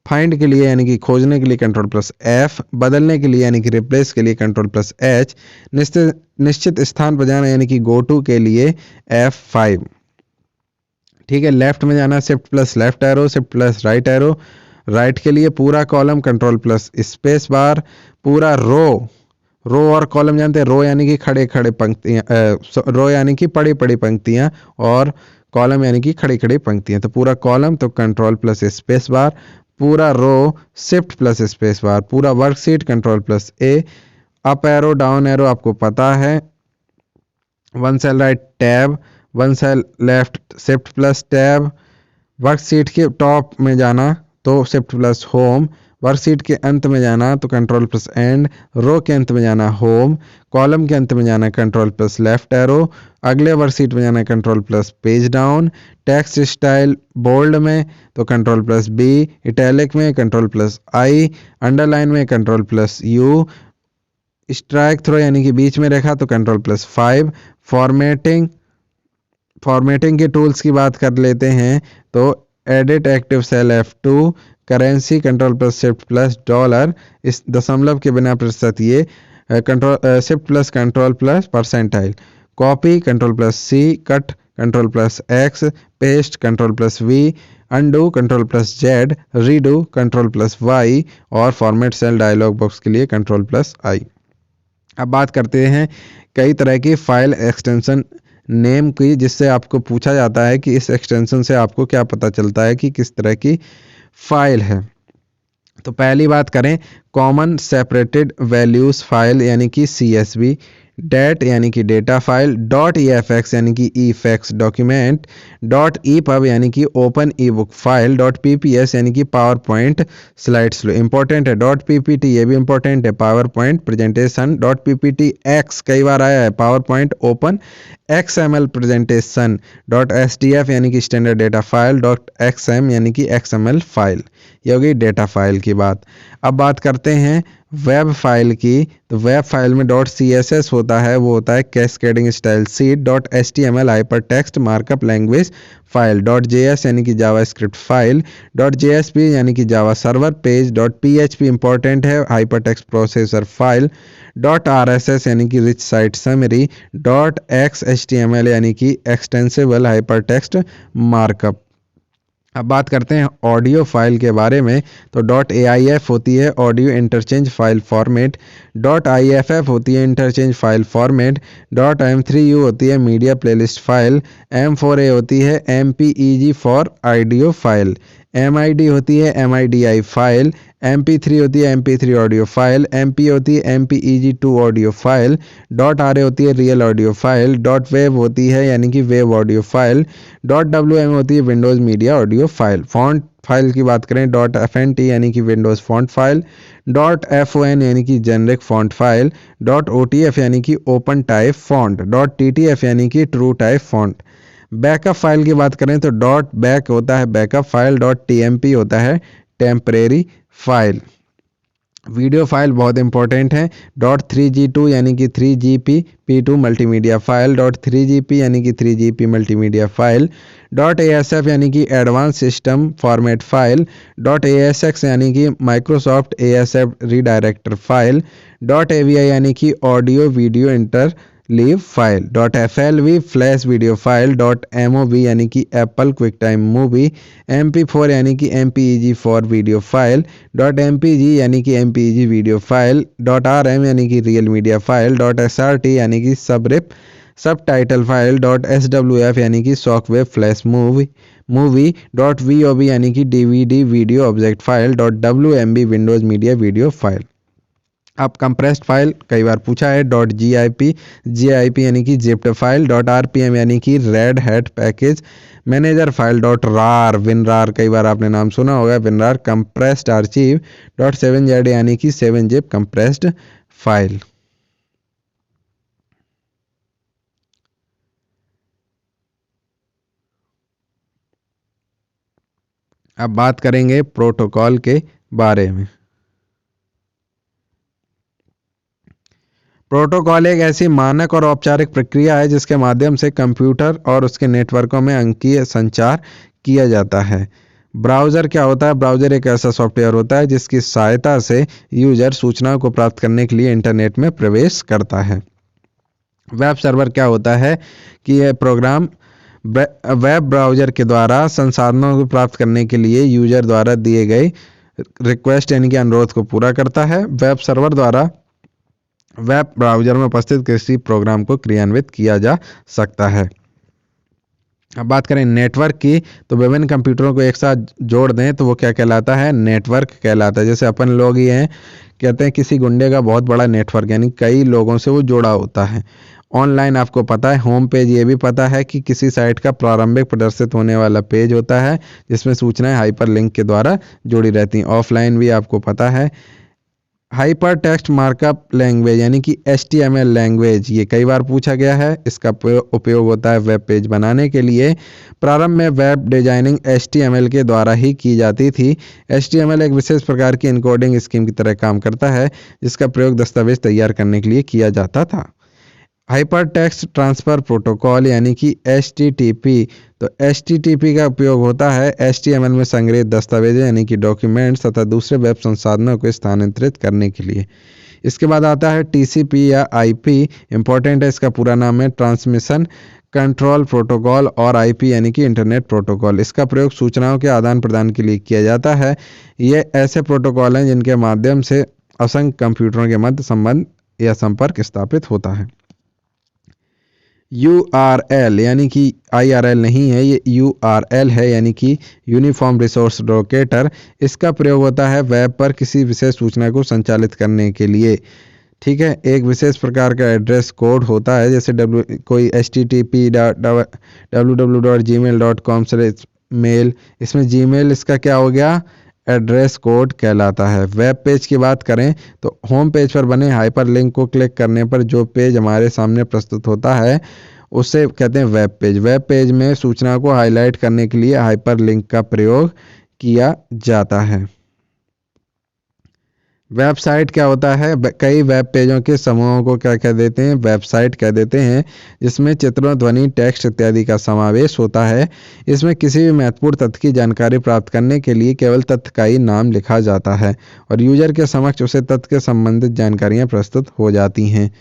फाइंड के लिए यानी कि खोजने के लिए Ctrl+F, बदलने के लिए यानी कि रिप्लेस के लिए Ctrl+H, निश्चित स्थान पर जाना यानी कि गो टू के लिए F5। ठीक है, लेफ्ट में जाना Shift+लेफ्ट एरो, Shift+राइट एरो, राइट के लिए पूरा कॉलम Ctrl+स्पेस बार, पूरा रो और कॉलम जानते हैं, रो यानी कि खड़े खड़े पंक्तियां, रो यानी कि पड़ी पड़ी पंक्तियां और कॉलम यानी कि खड़ी खड़ी पंक्तियां। तो पूरा कॉलम तो Ctrl+स्पेस बार, पूरा रो Shift+स्पेस बार, पूरा worksheet Ctrl+A, up arrow down arrow आपको पता है, one cell right tab, one cell left shift tab, worksheet के टॉप में जाना तो Shift+होम, वर्कशीट के अंत में जाना तो कंट्रोल प्लस एंड, रो के अंत में जाना होम, कॉलम के अंत में जाना कंट्रोल प्लस लेफ्ट एरो, अगले वर्कशीट में जाना control plus page down, text style bold में तो कंट्रोल प्लस बी, इटैलिक में कंट्रोल प्लस आई, अंडरलाइन में control plus U, strike through यानी कि बीच में रेखा तो कंट्रोल प्लस 5। फॉर्मेटिंग के टूल्स की बात कर लेते हैं तो edit active cell F2, currency control plus shift plus dollar, इस दशमलव के बिना प्रतिशत ये control shift plus control plus percentile, copy control plus C, cut control plus X, paste control plus V, undo control plus Z, redo control plus Y और format cell dialog box के लिए control plus आई। अब बात करते हैं कई तरह की फाइल एक्सटेंशन नेम की, जिससे आपको पूछा जाता है कि इस एक्सटेंशन से आपको क्या पता चलता है कि किस तरह की फाइल है। तो पहली बात करें कॉमन सेपरेटेड वैल्यूज फाइल यानी कि CSV, डेट यानी कि डेटा फाइल, .efx यानी कि EFX डॉक्यूमेंट, .epub यानी कि ओपन ई बुक फाइल, .pps यानी कि power point slide slow important है, .ppt ये भी इंपॉर्टेंट है पावर पॉइंट प्रेजेंटेशन, .pptx कई बार आया है power point open XML presentation, .sdf यानी कि स्टैंडर्ड डेटा फाइल, .xm यानी कि XML फाइल। ये होगी डेटा फाइल की बात। अब बात करते हैं वेब फाइल की, तो वेब फाइल में .css होता है, वो होता है cascading style sheet, .html hyper text markup language file, .js यानी कि जावास्क्रिप्ट फाइल, .jsp यानी कि Java server page, .php important है hyper text processor file, .rss यानी कि रिच साइट समरी, .xhtml यानी कि एक्सटेंसिबल हाइपर टेक्स्ट मार्कअप। अब बात करते हैं ऑडियो फाइल के बारे में, तो .aif होती है audio interchange file format, .iff होती है इंटरचेंज फाइल फॉर्मेट, .m3u होती है मीडिया प्लेलिस्ट फाइल, M4a होती है MPEG for audio file, MID होती है MIDI फाइल, MP3 होती है MP3 ऑडियो फाइल, MP होती है MPEG2 ऑडियो फाइल, .RA होती है रियल ऑडियो फाइल, .wav होती है यानी कि वेव ऑडियो फाइल, .wm होती है Windows media audio file. Font file की बात करें .fnt यानी कि विंडोज़ फॉन्ट फाइल, .fon यानी कि जेनरिक फॉन्ट फाइल, .otf यानी कि ओपन टाइप फॉन्ट, .ttf यानी कि true type font. Backup file की बात करें तो .back होता है बैकअप फाइल, .tmp होता है टेम्परेरी फाइल। वीडियो फाइल बहुत इंपॉर्टेंट है, .3g2 यानी कि 3gp p2 multimedia file, .3gp यानी कि 3gp मल्टीमीडिया फाइल, .asf यानी कि advance system format file, .asx यानी कि Microsoft ASF redirector file, .avi यानी कि audio video inter leave file, .flv flash video file, .mov यानी कि Apple quick time movie, MP4 यानी कि MPEG for video file, .mpg यानी कि MPEG वीडियो फाइल, .rm यानी कि रियल मीडिया फाइल, .srt यानी कि सब टाइटल फाइल, .swf यानी कि शॉकवेव फ्लैश मूवी, .vob यानी कि DVD video object file, .wmb Windows media video file. अब कंप्रेस्ड फाइल कई बार पूछा है, .gip यानी कि जिप्ड फाइल, .rpm यानी कि red hat package manager file, .rar WinRAR कई बार आपने नाम सुना होगा विनरार कंप्रेस्ड आर्चिव, .7z यानी कि 7zip कंप्रेस्ड फाइल। अब बात करेंगे प्रोटोकॉल के बारे में। प्रोटोकॉल एक ऐसी मानक और औपचारिक प्रक्रिया है जिसके माध्यम से कंप्यूटर और उसके नेटवर्कों में अंकीय संचार किया जाता है। ब्राउज़र क्या होता है? ब्राउज़र एक ऐसा सॉफ्टवेयर होता है जिसकी सहायता से यूजर सूचनाओं को प्राप्त करने के लिए इंटरनेट में प्रवेश करता है। वेब सर्वर क्या होता है कि यह प्रोग्राम वेब ब्राउज़र के द्वारा संसाधनों को प्राप्त करने के लिए यूजर द्वारा दिए गए रिक्वेस्ट यानी कि अनुरोध को पूरा करता है। वेब सर्वर द्वारा वेब ब्राउज़र में उपस्थित किसी प्रोग्राम को क्रियान्वित किया जा सकता है। अब बात करें नेटवर्क की, तो विभिन्न कंप्यूटरों को एक साथ जोड़ दें तो वो क्या कहलाता है? नेटवर्क कहलाता है। जैसे अपन लोग ही हैं, कहते हैं किसी गुंडे का बहुत बड़ा नेटवर्क, यानी कई लोगों से वो जुड़ा होता है। ऑनलाइन आपको पता है होम पेज, ये भी पता है कि किसी साइट का प्रारंभिक प्रदर्शित होने वाला पेज होता है जिसमें सूचनाएं हाइपरलिंक के द्वारा जुड़ी रहती हैं। ऑफलाइन भी आपको पता है। हाइपर टेक्स्ट मार्कअप लैंग्वेज यानी कि HTML लैंग्वेज, ये कई बार पूछा गया है। इसका उपयोग होता है वेब पेज बनाने के लिए। प्रारंभ में वेब डिजाइनिंग HTML के द्वारा ही की जाती थी। HTML एक विशेष प्रकार की इनकोडिंग स्कीम की तरह काम करता है जिसका प्रयोग दस्तावेज तैयार करने के लिए किया जाता था। हाइपर टेक्स्ट ट्रांसफर प्रोटोकॉल यानी कि HTTP, तो HTTP का उपयोग होता है HTML में संग्रहित दस्तावेज यानी कि डॉक्यूमेंट्स तथा दूसरे वेब संसाधनों को स्थानांतरित करने के लिए। इसके बाद आता है TCP या IP, इंपॉर्टेंट है, इसका पूरा नाम है ट्रांसमिशन कंट्रोल प्रोटोकॉल, और IP यानी कि इंटरनेट प्रोटोकॉल। इसका प्रयोग सूचनाओं के आदान प्रदान के लिए किया जाता है। ये ऐसे प्रोटोकॉल हैं जिनके माध्यम से असंख्य कंप्यूटरों के मध्य संबंध या संपर्क स्थापित होता है। URL यानी कि IRL नहीं है, ये URL है यानी कि यूनिफॉर्म रिसोर्स लोकेटर। इसका प्रयोग होता है वेब पर किसी विशेष सूचना को संचालित करने के लिए। ठीक है, एक विशेष प्रकार का एड्रेस कोड होता है, जैसे कोई http://www.gmail.com/mail, इसमें Gmail इसका क्या हो गया, एड्रेस कोड कहलाता है। वेब पेज की बात करें तो होम पेज पर बने हाइपरलिंक को क्लिक करने पर जो पेज हमारे सामने प्रस्तुत होता है उसे कहते हैं वेब पेज। वेब पेज में सूचना को हाईलाइट करने के लिए हाइपरलिंक का प्रयोग किया जाता है। वेबसाइट क्या होता है, कई वेब पेजों के समूहों को क्या कह देते हैं, वेबसाइट कह देते हैं, जिसमें चित्रों, ध्वनि, टेक्स्ट इत्यादि का समावेश होता है। इसमें किसी भी महत्वपूर्ण तथ्य की जानकारी प्राप्त करने के लिए केवल तथ्य का ही नाम लिखा जाता है और यूजर के समक्ष उसे तथ्य के संबंधित जानकारियां प्रस्तुत हो जाती हैं।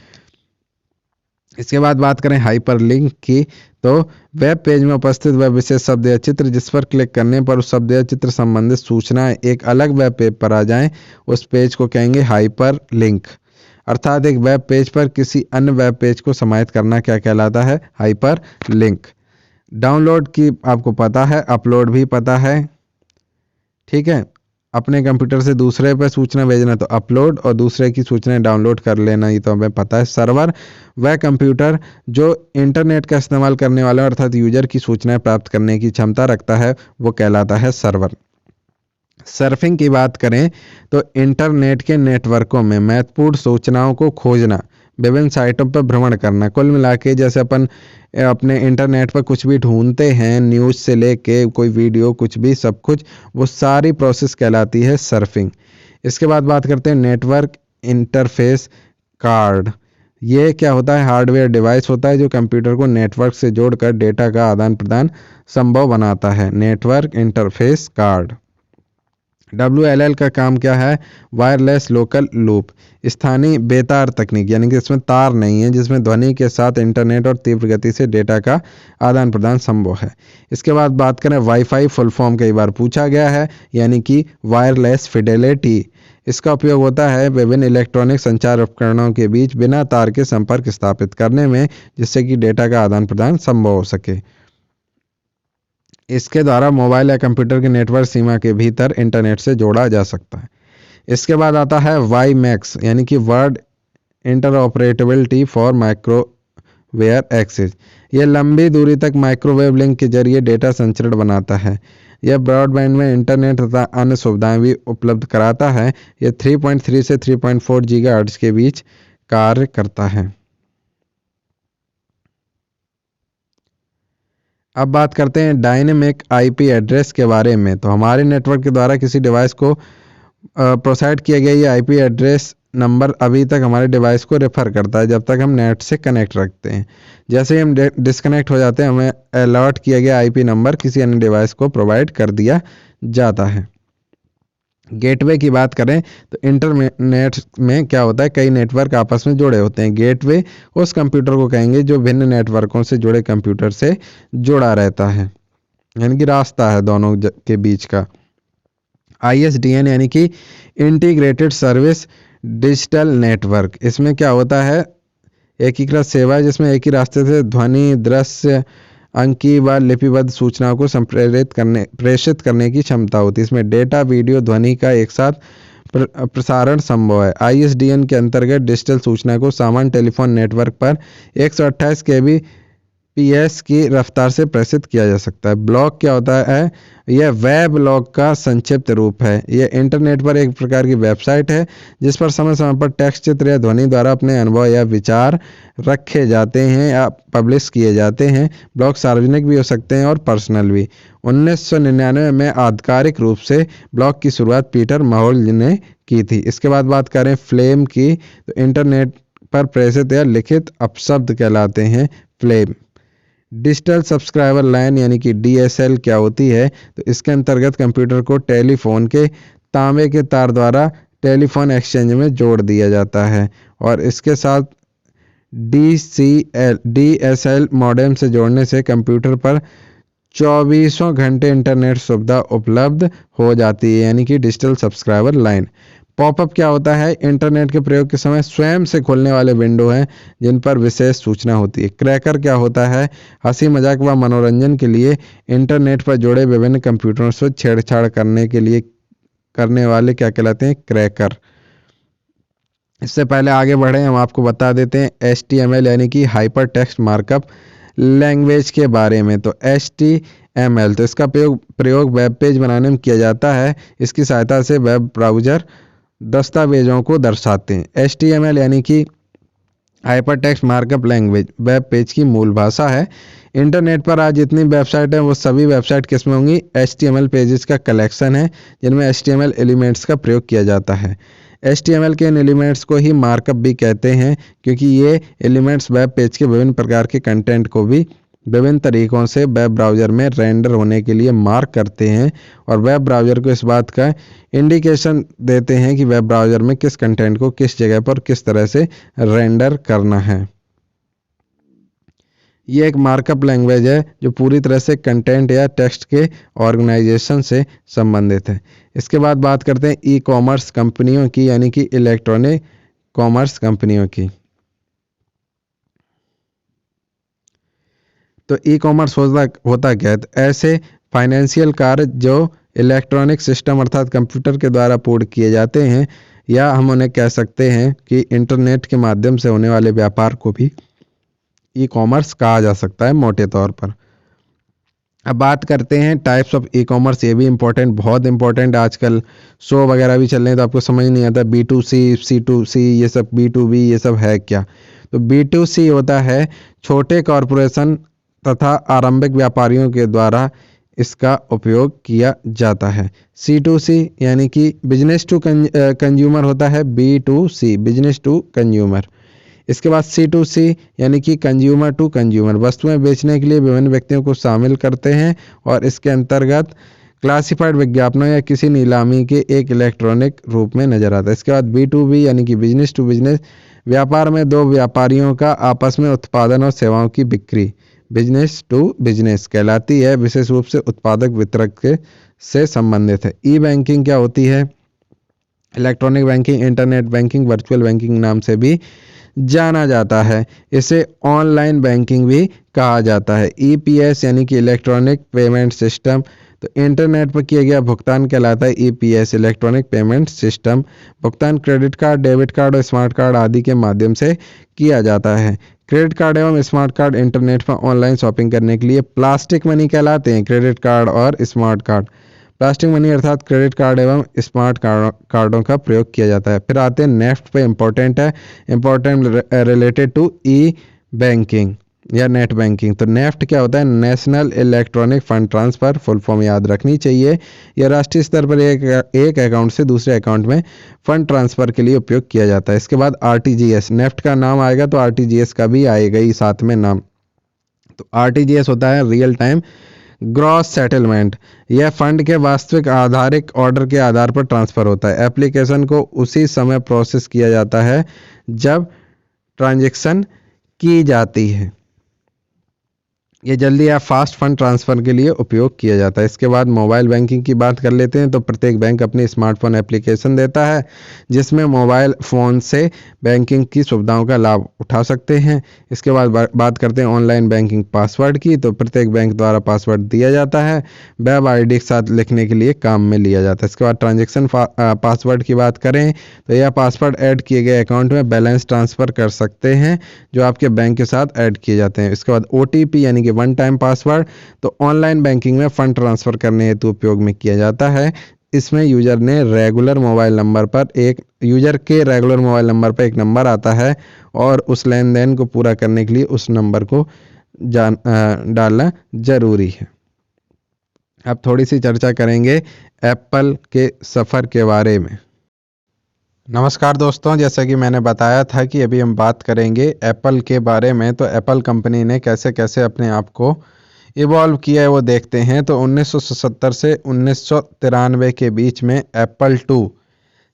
इसके बाद बात करें हाइपरलिंक की, तो वेब पेज में उपस्थित वह विशेष शब्द या चित्र जिस पर क्लिक करने पर उस शब्द या चित्र संबंधित सूचनाएं एक अलग वेब पेज पर आ जाएं, उस पेज को कहेंगे हाइपरलिंक। अर्थात एक वेब पेज पर किसी अन्य वेब पेज को समाहित करना क्या कहलाता है, हाइपरलिंक। डाउनलोड की आपको पता है, अपलोड भी पता है। ठीक है, अपने कंप्यूटर से दूसरे पर सूचना भेजना तो अपलोड, और दूसरे की सूचनाएं डाउनलोड कर लेना ये तो हमें पता है। सर्वर, वह कंप्यूटर जो इंटरनेट का इस्तेमाल करने वाला अर्थात यूजर की सूचनाएं प्राप्त करने की क्षमता रखता है वो कहलाता है सर्वर। सर्फिंग की बात करें तो इंटरनेट के नेटवर्कों में महत्वपूर्ण सूचनाओं को खोजना, विभिन्न साइटों पर भ्रमण करना, कुल मिला के जैसे अपन अपने इंटरनेट पर कुछ भी ढूंढते हैं, न्यूज़ से लेके कोई वीडियो, कुछ भी, सब कुछ, वो सारी प्रोसेस कहलाती है सर्फिंग। इसके बाद बात करते हैं नेटवर्क इंटरफेस कार्ड। ये क्या होता है, हार्डवेयर डिवाइस होता है जो कंप्यूटर को नेटवर्क से जोड़कर डेटा का आदान प्रदान संभव बनाता है। Network interface card. WLL का काम क्या है, वायरलेस लोकल लूप, स्थानीय बेतार तकनीक, यानी कि इसमें तार नहीं है, जिसमें ध्वनि के साथ इंटरनेट और तीव्र गति से डेटा का आदान प्रदान संभव है। इसके बाद बात करें वाईफाई, फुल फॉर्म कई बार पूछा गया है, यानी कि वायरलेस फिडेलिटी। इसका उपयोग होता है विभिन्न इलेक्ट्रॉनिक संचार उपकरणों के बीच बिना तार के संपर्क स्थापित करने में, जिससे कि डेटा का आदान प्रदान संभव हो सके। इसके द्वारा मोबाइल या कंप्यूटर के नेटवर्क सीमा के भीतर इंटरनेट से जोड़ा जा सकता है। इसके बाद आता है WiMAX, यानी कि word interoperability for microwave access. यह लंबी दूरी तक माइक्रोवेव लिंक के जरिए डेटा संचरण बनाता है। यह ब्रॉडबैंड में इंटरनेट तथा अन्य सुविधाएं भी उपलब्ध कराता है। यह 3.3 से 3.4 गीगाहर्ट्ज के बीच कार्य करता है। अब बात करते हैं डायनेमिक IP एड्रेस के बारे में। तो हमारे नेटवर्क के द्वारा किसी डिवाइस को प्रोवाइड किया गया ये IP एड्रेस नंबर अभी तक हमारे डिवाइस को रेफर करता है जब तक हम नेट से कनेक्ट रखते हैं। जैसे ही हम डिस्कनेक्ट हो जाते हैं, हमें अलर्ट किया गया IP नंबर किसी अन्य डिवाइस को प्रोवाइड कर दिया जाता है। गेटवे की बात करें तो इंटरनेट में क्या होता है, कई नेटवर्क आपस में जुड़े होते हैं। गेटवे उस कंप्यूटर को कहेंगे जो भिन्न नेटवर्कों से जुड़े कंप्यूटर से जुड़ा रहता है, यानी कि रास्ता है दोनों के बीच का। ISDN यानी कि इंटीग्रेटेड सर्विस डिजिटल नेटवर्क। इसमें क्या होता है, एकीकृत सेवा है जिसमें एक ही रास्ते से ध्वनि, दृश्य, अंकीय व लिपिबद्ध सूचनाओं को प्रेषित करने की क्षमता होती है। इसमें डेटा, वीडियो, ध्वनि का एक साथ प्रसारण संभव है। ISDN के अंतर्गत डिजिटल सूचना को सामान्य टेलीफोन नेटवर्क पर 128 kbps की रफ्तार से प्रेषित किया जा सकता है। ब्लॉग क्या होता है? यह वेब लॉग का संक्षिप्त रूप है। यह इंटरनेट पर एक प्रकार की वेबसाइट है जिस पर समय समय पर टेक्स्ट, चित्र या ध्वनि द्वारा अपने अनुभव या विचार रखे जाते हैं या पब्लिश किए जाते हैं। ब्लॉग सार्वजनिक भी हो सकते हैं और पर्सनल भी। 1999 में आधिकारिक रूप से ब्लॉग की शुरुआत पीटर महोल ने की थी। इसके बाद बात करें फ्लेम की, तो इंटरनेट पर प्रेषित या लिखित अपशब्द कहलाते हैं फ्लेम। डिजिटल सब्सक्राइबर लाइन यानी कि DSL क्या होती है? तो इसके अंतर्गत कंप्यूटर को टेलीफोन के तांबे के तार द्वारा टेलीफोन एक्सचेंज में जोड़ दिया जाता है और इसके साथ DSL मॉडेम से जोड़ने से कंप्यूटर पर 24 घंटे इंटरनेट सुविधा उपलब्ध हो जाती है, यानी कि डिजिटल सब्सक्राइबर लाइन। पॉपअप क्या होता है? इंटरनेट के प्रयोग के समय स्वयं से खुलने वाले विंडो हैं जिन पर विशेष सूचना होती है। क्रैकर क्या होता है? हंसी मजाक व मनोरंजन के लिए इंटरनेट पर जुड़े विभिन्न कंप्यूटरों से छेड़छाड़ करने वाले क्या कहलाते हैं? क्रैकर। इससे पहले आगे बढ़े हम आपको बता देते हैं HTML यानी कि हाइपर टेक्स्ट मार्कअप लैंग्वेज के बारे में। तो HTML, तो इसका प्रयोग वेब पेज बनाने में किया जाता है। इसकी सहायता से वेब ब्राउज़र दस्तावेजों को दर्शाते हैं। HTML यानी कि hyper text markup language web page की मूल भाषा है। इंटरनेट पर आज जितनी वेबसाइट है वो सभी वेबसाइट किस में होंगी? HTML पेजेस का कलेक्शन है जिनमें HTML एलिमेंट्स का प्रयोग किया जाता है। HTML के इन एलिमेंट्स को ही मार्कअप भी कहते हैं क्योंकि ये एलिमेंट्स वेब पेज के विभिन्न प्रकार के कंटेंट को भी विभिन्न तरीकों से वेब ब्राउज़र में रेंडर होने के लिए मार्क करते हैं और वेब ब्राउज़र को इस बात का इंडिकेशन देते हैं कि वेब ब्राउज़र में किस कंटेंट को किस जगह पर किस तरह से रेंडर करना है। ये एक मार्कअप लैंग्वेज है जो पूरी तरह से कंटेंट या टेक्स्ट के ऑर्गेनाइजेशन से संबंधित है। इसके बाद बात करते हैं ई-कॉमर्स कंपनियों की, यानी कि इलेक्ट्रॉनिक कॉमर्स कंपनियों की। तो ई-कॉमर्स होता क्या है? तो ऐसे फाइनेंशियल कार्य जो इलेक्ट्रॉनिक सिस्टम अर्थात कंप्यूटर के द्वारा पूर्ण किए जाते हैं, या हम उन्हें कह सकते हैं कि इंटरनेट के माध्यम से होने वाले व्यापार को भी ई-कॉमर्स कहा जा सकता है मोटे तौर पर। अब बात करते हैं टाइप्स ऑफ ई-कॉमर्स। ये भी बहुत इंपॉर्टेंट आजकल शो वगैरह भी चल रहे हैं तो आपको समझ नहीं आता B2C, C2C, ये सब B2B ये सब है क्या? तो B2C होता है छोटे कॉरपोरेशन तथा आरंभिक व्यापारियों के द्वारा इसका उपयोग किया जाता है। C2C यानी कि बिजनेस टू कंज्यूमर होता है। B2C business to consumer. इसके बाद C2C यानी कि कंज्यूमर टू कंज्यूमर, वस्तुएं बेचने के लिए विभिन्न व्यक्तियों को शामिल करते हैं और इसके अंतर्गत क्लासिफाइड विज्ञापनों या किसी नीलामी के एक इलेक्ट्रॉनिक रूप में नजर आता है। इसके बाद B2B यानी कि बिजनेस टू बिजनेस, व्यापार में दो व्यापारियों का आपस में उत्पादन और सेवाओं की बिक्री बिजनेस टू बिजनेस कहलाती है, विशेष रूप से उत्पादक वितरक से संबंधित है। ई बैंकिंग क्या होती है? Electronic banking, internet banking, virtual banking नाम से भी जाना जाता है। इसे ऑनलाइन बैंकिंग भी कहा जाता है। EPS यानी कि इलेक्ट्रॉनिक पेमेंट सिस्टम, तो इंटरनेट पर किया गया भुगतान कहलाता है EPS इलेक्ट्रॉनिक पेमेंट सिस्टम। भुगतान क्रेडिट कार्ड, डेबिट कार्ड और स्मार्ट कार्ड आदि के माध्यम से किया जाता है। क्रेडिट कार्ड एवं स्मार्ट कार्ड इंटरनेट पर ऑनलाइन शॉपिंग करने के लिए प्लास्टिक मनी कहलाते हैं। क्रेडिट कार्ड और स्मार्ट कार्ड, प्लास्टिक मनी अर्थात क्रेडिट कार्ड एवं स्मार्ट कार्डों का प्रयोग किया जाता है। फिर आते हैं नेफ्ट पे, important related to e banking या नेट बैंकिंग। तो नेफ्ट क्या होता है? National electronic fund transfer, full form याद रखनी चाहिए। यह राष्ट्रीय स्तर पर एक अकाउंट से दूसरे अकाउंट में फंड ट्रांसफर के लिए उपयोग किया जाता है। इसके बाद RTGS, नेफ्ट का नाम आएगा तो RTGS का भी आएगा ही साथ में नाम। तो RTGS होता है रियल टाइम ग्रॉस सेटलमेंट। यह फंड के वास्तविक आधारिक ऑर्डर के आधार पर ट्रांसफर होता है। एप्लीकेशन को उसी समय प्रोसेस किया जाता है जब ट्रांजैक्शन की जाती है। ये जल्दी या फास्ट फंड ट्रांसफ़र के लिए उपयोग किया जाता है। इसके बाद मोबाइल बैंकिंग की बात कर लेते हैं। तो प्रत्येक बैंक अपनी स्मार्टफ़ोन एप्लीकेशन देता है, जिसमें मोबाइल फ़ोन से बैंकिंग की सुविधाओं का लाभ उठा सकते हैं। इसके बाद बात करते हैं ऑनलाइन बैंकिंग पासवर्ड की। तो प्रत्येक बैंक द्वारा पासवर्ड दिया जाता है, वेब आईडी के साथ लिखने के लिए काम में लिया जाता है। इसके बाद ट्रांजेक्शन पासवर्ड की बात करें तो यह पासवर्ड ऐड किए गए अकाउंट में बैलेंस ट्रांसफ़र कर सकते हैं, जो आपके बैंक के साथ ऐड किए जाते हैं। इसके बाद ओटीपी यानी कि वन टाइम पासवर्ड, तो ऑनलाइन बैंकिंग में फ़ंड ट्रांसफ़र करने हेतु उपयोग में किया जाता है। इसमें यूज़र के रेगुलर मोबाइल नंबर पर एक नंबर आता है और उस लेन देन को पूरा करने के लिए उस नंबर को डालना ज़रूरी है। अब थोड़ी सी चर्चा करेंगे एप्पल के सफ़र के बारे में। नमस्कार दोस्तों, जैसा कि मैंने बताया था कि अभी हम बात करेंगे एप्पल के बारे में। तो एप्पल कंपनी ने कैसे कैसे अपने आप को इवॉल्व किया है वो देखते हैं। तो 1977 से 1993 के बीच में एप्पल II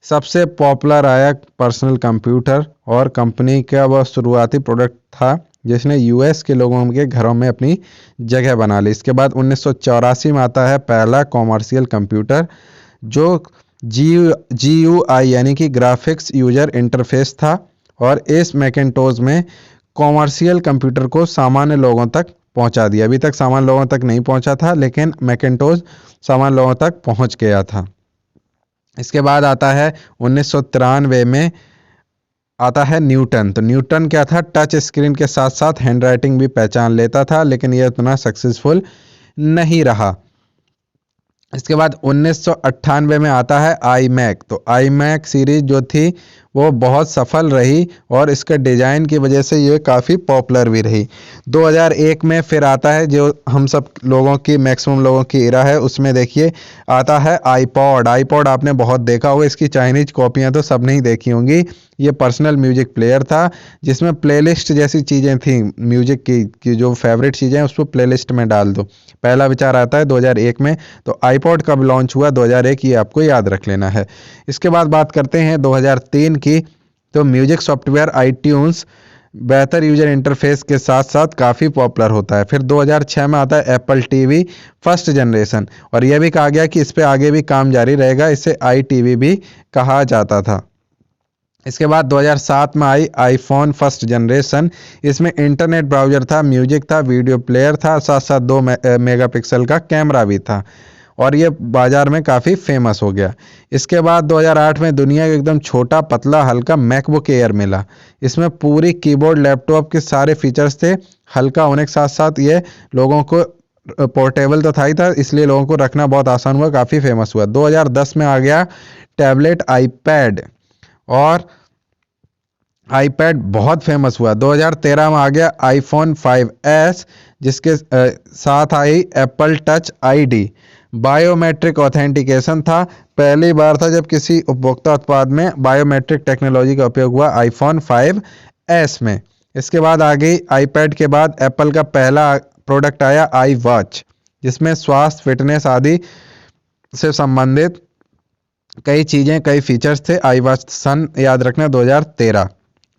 सबसे पॉपुलर आया पर्सनल कंप्यूटर और कंपनी का वह शुरुआती प्रोडक्ट था जिसने यूएस के लोगों के घरों में अपनी जगह बना ली। इसके बाद 1984 में आता है पहला कॉमर्शियल कंप्यूटर, जो GUI यानी कि ग्राफिक्स यूजर इंटरफेस था, और इस मैकिन्टोश में कॉमर्शियल कंप्यूटर को सामान्य लोगों तक पहुंचा दिया। अभी तक सामान्य लोगों तक नहीं पहुंचा था, लेकिन मैकिन्टोश सामान्य लोगों तक पहुंच गया था। इसके बाद आता है 1993 में आता है न्यूटन। तो न्यूटन क्या था, टच स्क्रीन के साथ साथ हैंडराइटिंग भी पहचान लेता था, लेकिन यह उतना सक्सेसफुल नहीं रहा। इसके बाद 1998 में आता है iMac। तो iMac सीरीज जो थी वो बहुत सफल रही और इसके डिज़ाइन की वजह से ये काफ़ी पॉपुलर भी रही। 2001 में फिर आता है जो हम सब लोगों की मैक्सिमम लोगों की इरा है, उसमें देखिए आता है iPod आपने बहुत देखा होगा, इसकी चाइनीज कॉपियाँ तो सब नहीं देखी होंगी। ये पर्सनल म्यूजिक प्लेयर था जिसमें प्लेलिस्ट जैसी चीज़ें थी, म्यूजिक की जो फेवरेट चीज़ें उसको प्लेलिस्ट में डाल दो। पहला विचार आता है 2001 में। तो iPod कब लॉन्च हुआ, 2001, ये आपको याद रख लेना है। इसके बाद बात करते हैं 2003 की। तो म्यूजिक सॉफ्टवेयर iTunes बेहतर यूजर इंटरफेस के साथ साथ काफ़ी पॉपुलर होता है। फिर 2006 में आता है एप्पल टीवी फर्स्ट जनरेशन, और यह भी कहा गया कि इस पे आगे भी काम जारी रहेगा, इसे iTV भी कहा जाता था। इसके बाद 2007 में आई आईफोन फर्स्ट जनरेशन। इसमें इंटरनेट ब्राउज़र था, म्यूजिक था, वीडियो प्लेयर था, साथ साथ 2 मेगापिक्सल का कैमरा भी था, और ये बाज़ार में काफ़ी फेमस हो गया। इसके बाद 2008 में दुनिया का एकदम छोटा पतला हल्का मैकबुक एयर मिला। इसमें पूरी कीबोर्ड लैपटॉप के सारे फीचर्स थे। हल्का होने के साथ साथ ये लोगों को पोर्टेबल तो था ही था, इसलिए लोगों को रखना बहुत आसान हुआ, काफ़ी फेमस हुआ। 2010 में आ गया टैबलेट आईपैड, और आईपैड बहुत फेमस हुआ। 2013 में आ गया आईफोन 5S, जिसके साथ आई Apple touch ID. Biometric authentication था, पहली बार था जब किसी उपभोक्ता उत्पाद में बायोमेट्रिक टेक्नोलॉजी का उपयोग हुआ आईफोन 5S में। इसके बाद आ गई आईपैड के बाद एप्पल का पहला प्रोडक्ट आया आई वॉच, जिसमें स्वास्थ्य, फिटनेस आदि से संबंधित कई चीज़ें, कई फीचर्स थे। आई वॉच सन याद रखना 2013।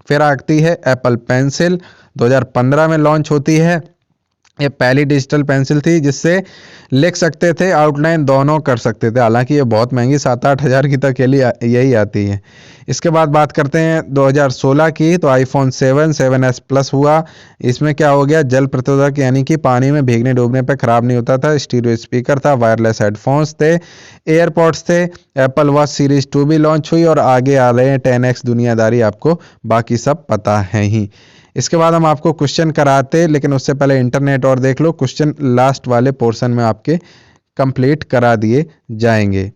फिर आती है एप्पल पेंसिल, 2015 में लॉन्च होती है। ये पहली डिजिटल पेंसिल थी जिससे लिख सकते थे, आउटलाइन दोनों कर सकते थे। हालांकि ये बहुत महंगी 7-8 हज़ार की तक यही आती है। इसके बाद बात करते हैं 2016 की। तो आईफोन 7S प्लस हुआ। इसमें क्या हो गया, जल प्रतिरोधक यानी कि पानी में भीगने डूबने पर ख़राब नहीं होता था। स्टीरियो स्पीकर था, वायरलेस हेडफोन्स थे, एयरपॉड्स थे। एप्पल वॉच सीरीज 2 भी लॉन्च हुई, और आगे आ रहे हैं 10X दुनियादारी, आपको बाकी सब पता है ही। इसके बाद हम आपको क्वेश्चन कराते, लेकिन उससे पहले इंटरनेट और देख लो। क्वेश्चन लास्ट वाले पोर्शन में आपके कंप्लीट करा दिए जाएंगे।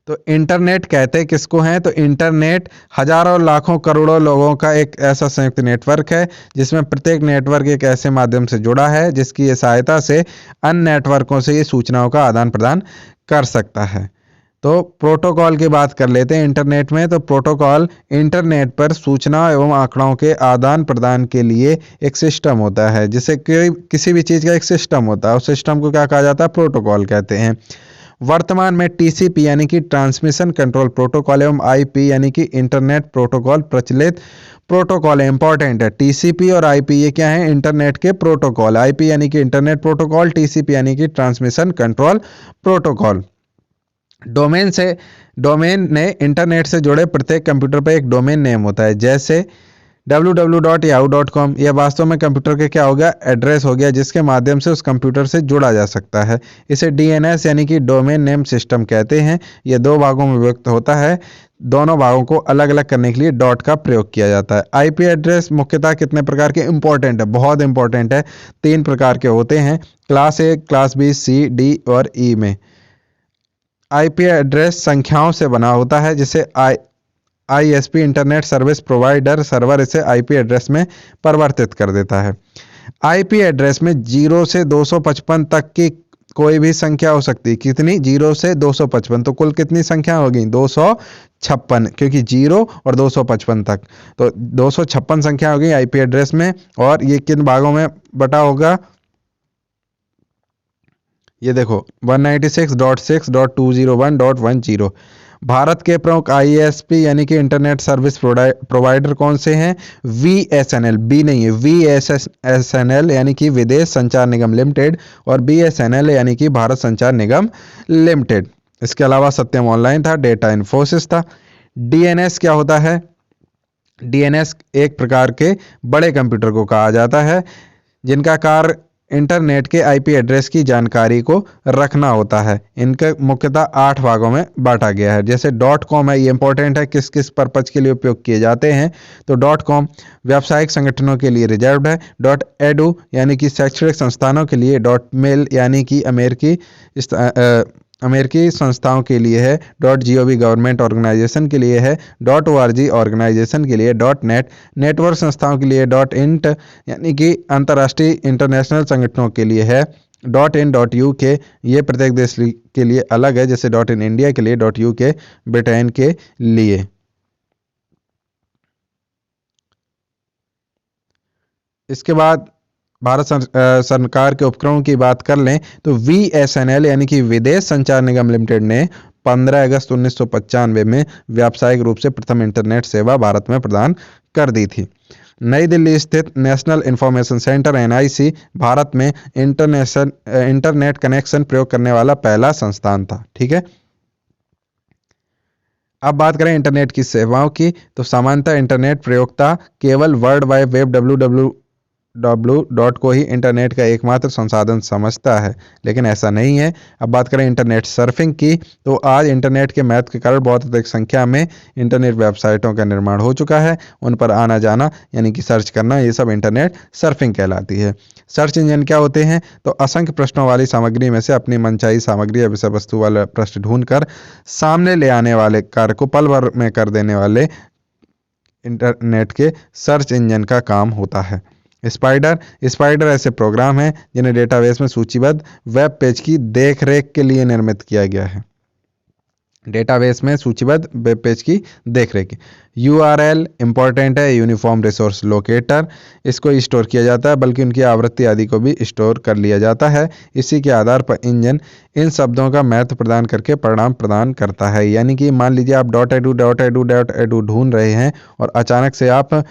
तो इंटरनेट कहते किसको हैं, तो इंटरनेट हजारों लाखों करोड़ों लोगों का एक ऐसा संयुक्त नेटवर्क है, जिसमें प्रत्येक नेटवर्क एक ऐसे माध्यम से जुड़ा है जिसकी ये सहायता से अन्य नेटवर्कों से ये सूचनाओं का आदान प्रदान कर सकता है। तो प्रोटोकॉल की बात कर लेते हैं इंटरनेट में। तो प्रोटोकॉल इंटरनेट पर सूचना एवं आंकड़ों के आदान प्रदान के लिए एक सिस्टम होता है, जिसे किसी भी चीज़ का एक सिस्टम होता है, उस सिस्टम को क्या कहा जाता है, प्रोटोकॉल कहते हैं। वर्तमान में टीसीपी यानी कि ट्रांसमिशन कंट्रोल प्रोटोकॉल एवं आईपी यानी कि इंटरनेट प्रोटोकॉल प्रचलित प्रोटोकॉल है। इंपॉर्टेंट है, टीसीपी और आईपी ये क्या है? इंटरनेट के प्रोटोकॉल। आईपी यानी कि इंटरनेट प्रोटोकॉल, टीसीपी यानी कि ट्रांसमिशन कंट्रोल प्रोटोकॉल। डोमेन ने इंटरनेट से जुड़े प्रत्येक कंप्यूटर पर एक डोमेन नेम होता है, जैसे www.yahoo.com। यह वास्तव में कंप्यूटर के क्या हो गया? एड्रेस हो गया, जिसके माध्यम से उस कंप्यूटर से जुड़ा जा सकता है। इसे डीएनएस यानी कि डोमेन नेम सिस्टम कहते हैं। यह दो भागों में विभक्त होता है। दोनों भागों को अलग अलग करने के लिए डॉट का प्रयोग किया जाता है। आईपी एड्रेस मुख्यतः कितने प्रकार के? इंपॉर्टेंट है, बहुत इंपॉर्टेंट है। 3 प्रकार के होते हैं, class A, class B, C, D और ई में। आईपी एड्रेस संख्याओं से बना होता है, जिसे ISP internet service provider server इसे आईपी एड्रेस में परिवर्तित कर देता है। आईपी एड्रेस में 0 से 255 तक की कोई भी संख्या हो सकती है। कितनी? 0 से 255। तो कुल कितनी संख्या होगी? 256, क्योंकि 0 और 255 तक, तो 256 संख्या होगी आईपी एड्रेस में। और ये किन भागों में बटा होगा? ये देखो 196.6.201.10। भारत के प्रमुख आईएसपी यानी कि इंटरनेट सर्विस प्रोवाइडर कौन से हैं? वीएसएनएल, बी नहीं है, वीएसएनएल यानी कि विदेश संचार निगम लिमिटेड, और बीएसएनएल यानी कि भारत संचार निगम लिमिटेड। इसके अलावा सत्यम ऑनलाइन था, डेटा इन्फोसिस था। डीएनएस क्या होता है? डीएनएस एक प्रकार के बड़े कंप्यूटर को कहा जाता है, जिनका कार्य इंटरनेट के आईपी एड्रेस की जानकारी को रखना होता है। इनके मुख्यतः 8 भागों में बांटा गया है। जैसे .com है, ये इंपॉर्टेंट है, किस किस पर्पज के लिए उपयोग किए जाते हैं? तो .com व्यावसायिक संगठनों के लिए रिजर्व्ड है। .edu यानी कि शैक्षणिक संस्थानों के लिए। .mil यानी कि अमेरिकी संस्थाओं के लिए है। .gov गवर्नमेंट ऑर्गेनाइजेशन के लिए है। .org ऑर्गेनाइजेशन के लिए। .net नेटवर्क संस्थाओं के लिए। .int यानी कि अंतर्राष्ट्रीय इंटरनेशनल संगठनों के लिए है। .in.uk ये प्रत्येक देश के लिए अलग है, जैसे .in इंडिया के लिए, .uk ब्रिटेन के लिए। इसके बाद भारत सरकार के उपक्रमों की बात कर लें तो वीएसएनएल यानी कि विदेश संचार निगम लिमिटेड ने 15 अगस्त 1995 में व्यावसायिक रूप से प्रथम इंटरनेट सेवा भारत में प्रदान कर दी थी। नई दिल्ली स्थित national information centre NIC Bharat में इंटरनेट कनेक्शन प्रयोग करने वाला पहला संस्थान था। ठीक है, अब बात करें इंटरनेट की सेवाओं की, तो सामान्यतः इंटरनेट प्रयोक्ता केवल वर्ल्ड वाइड वेब www को ही इंटरनेट का एकमात्र संसाधन समझता है, लेकिन ऐसा नहीं है। अब बात करें इंटरनेट सर्फिंग की, तो आज इंटरनेट के महत्व के कारण बहुत अधिक संख्या में इंटरनेट वेबसाइटों का निर्माण हो चुका है। उन पर आना जाना यानी कि सर्च करना, ये सब इंटरनेट सर्फिंग कहलाती है। सर्च इंजन क्या होते हैं? तो असंख्य प्रश्नों वाली सामग्री में से अपनी मनचाही सामग्री या विषय वस्तु वाला प्रश्न ढूंढकर सामने ले आने वाले कार्य को पल भर में कर देने वाले इंटरनेट के सर्च इंजन का काम होता है। स्पाइडर ऐसे प्रोग्राम हैं जिन्हें डेटाबेस में सूचीबद्ध वेब पेज की देखरेख के लिए निर्मित किया गया है। डेटाबेस में सूचीबद्ध वेब पेज की देखरेख। यूआरएल इंपॉर्टेंट है, यूनिफॉर्म रिसोर्स लोकेटर, इसको स्टोर किया जाता है, बल्कि उनकी आवृत्ति आदि को भी स्टोर कर लिया जाता है। इसी के आधार पर इंजन इन शब्दों का महत्व प्रदान करके परिणाम प्रदान करता है। यानी कि मान लीजिए आप .edu ढूंढ रहे हैं और अचानक से आप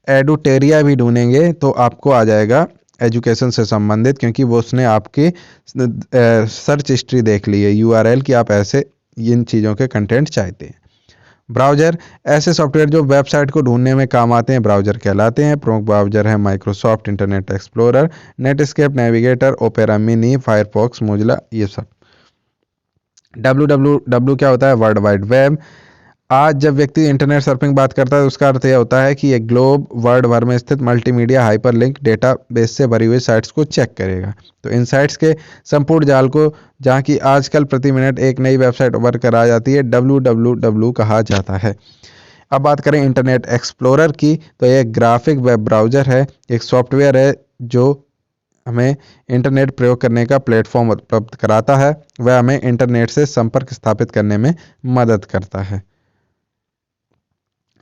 एडुटेरिया भी ढूंढेंगे तो आपको आ जाएगा एजुकेशन से संबंधित, क्योंकि वो उसने आपकी सर्च हिस्ट्री देख ली है यूआरएल की, आप ऐसे इन चीज़ों के कंटेंट चाहते हैं। ब्राउज़र ऐसे सॉफ्टवेयर जो वेबसाइट को ढूंढने में काम आते हैं ब्राउज़र कहलाते हैं। प्रमुख ब्राउज़र है Microsoft internet explorer, Netscape navigator, opera mini, Firefox, Mozilla, ये सब। www क्या होता है? World wide web. आज जब व्यक्ति इंटरनेट सर्फिंग बात करता है, उसका अर्थ यह होता है कि एक ग्लोब वर्ल्ड भर में स्थित मल्टीमीडिया हाइपरलिंक डेटाबेस से भरी हुई साइट्स को चेक करेगा। तो इन साइट्स के संपूर्ण जाल को, जहाँ की आजकल प्रति मिनट एक नई वेबसाइट उभर कर आ जाती है, www कहा जाता है। अब बात करें इंटरनेट एक्सप्लोरर की, तो यह ग्राफिक वेब ब्राउज़र है, एक सॉफ्टवेयर है जो हमें इंटरनेट प्रयोग करने का प्लेटफॉर्म उपलब्ध कराता है। वह हमें इंटरनेट से संपर्क स्थापित करने में मदद करता है।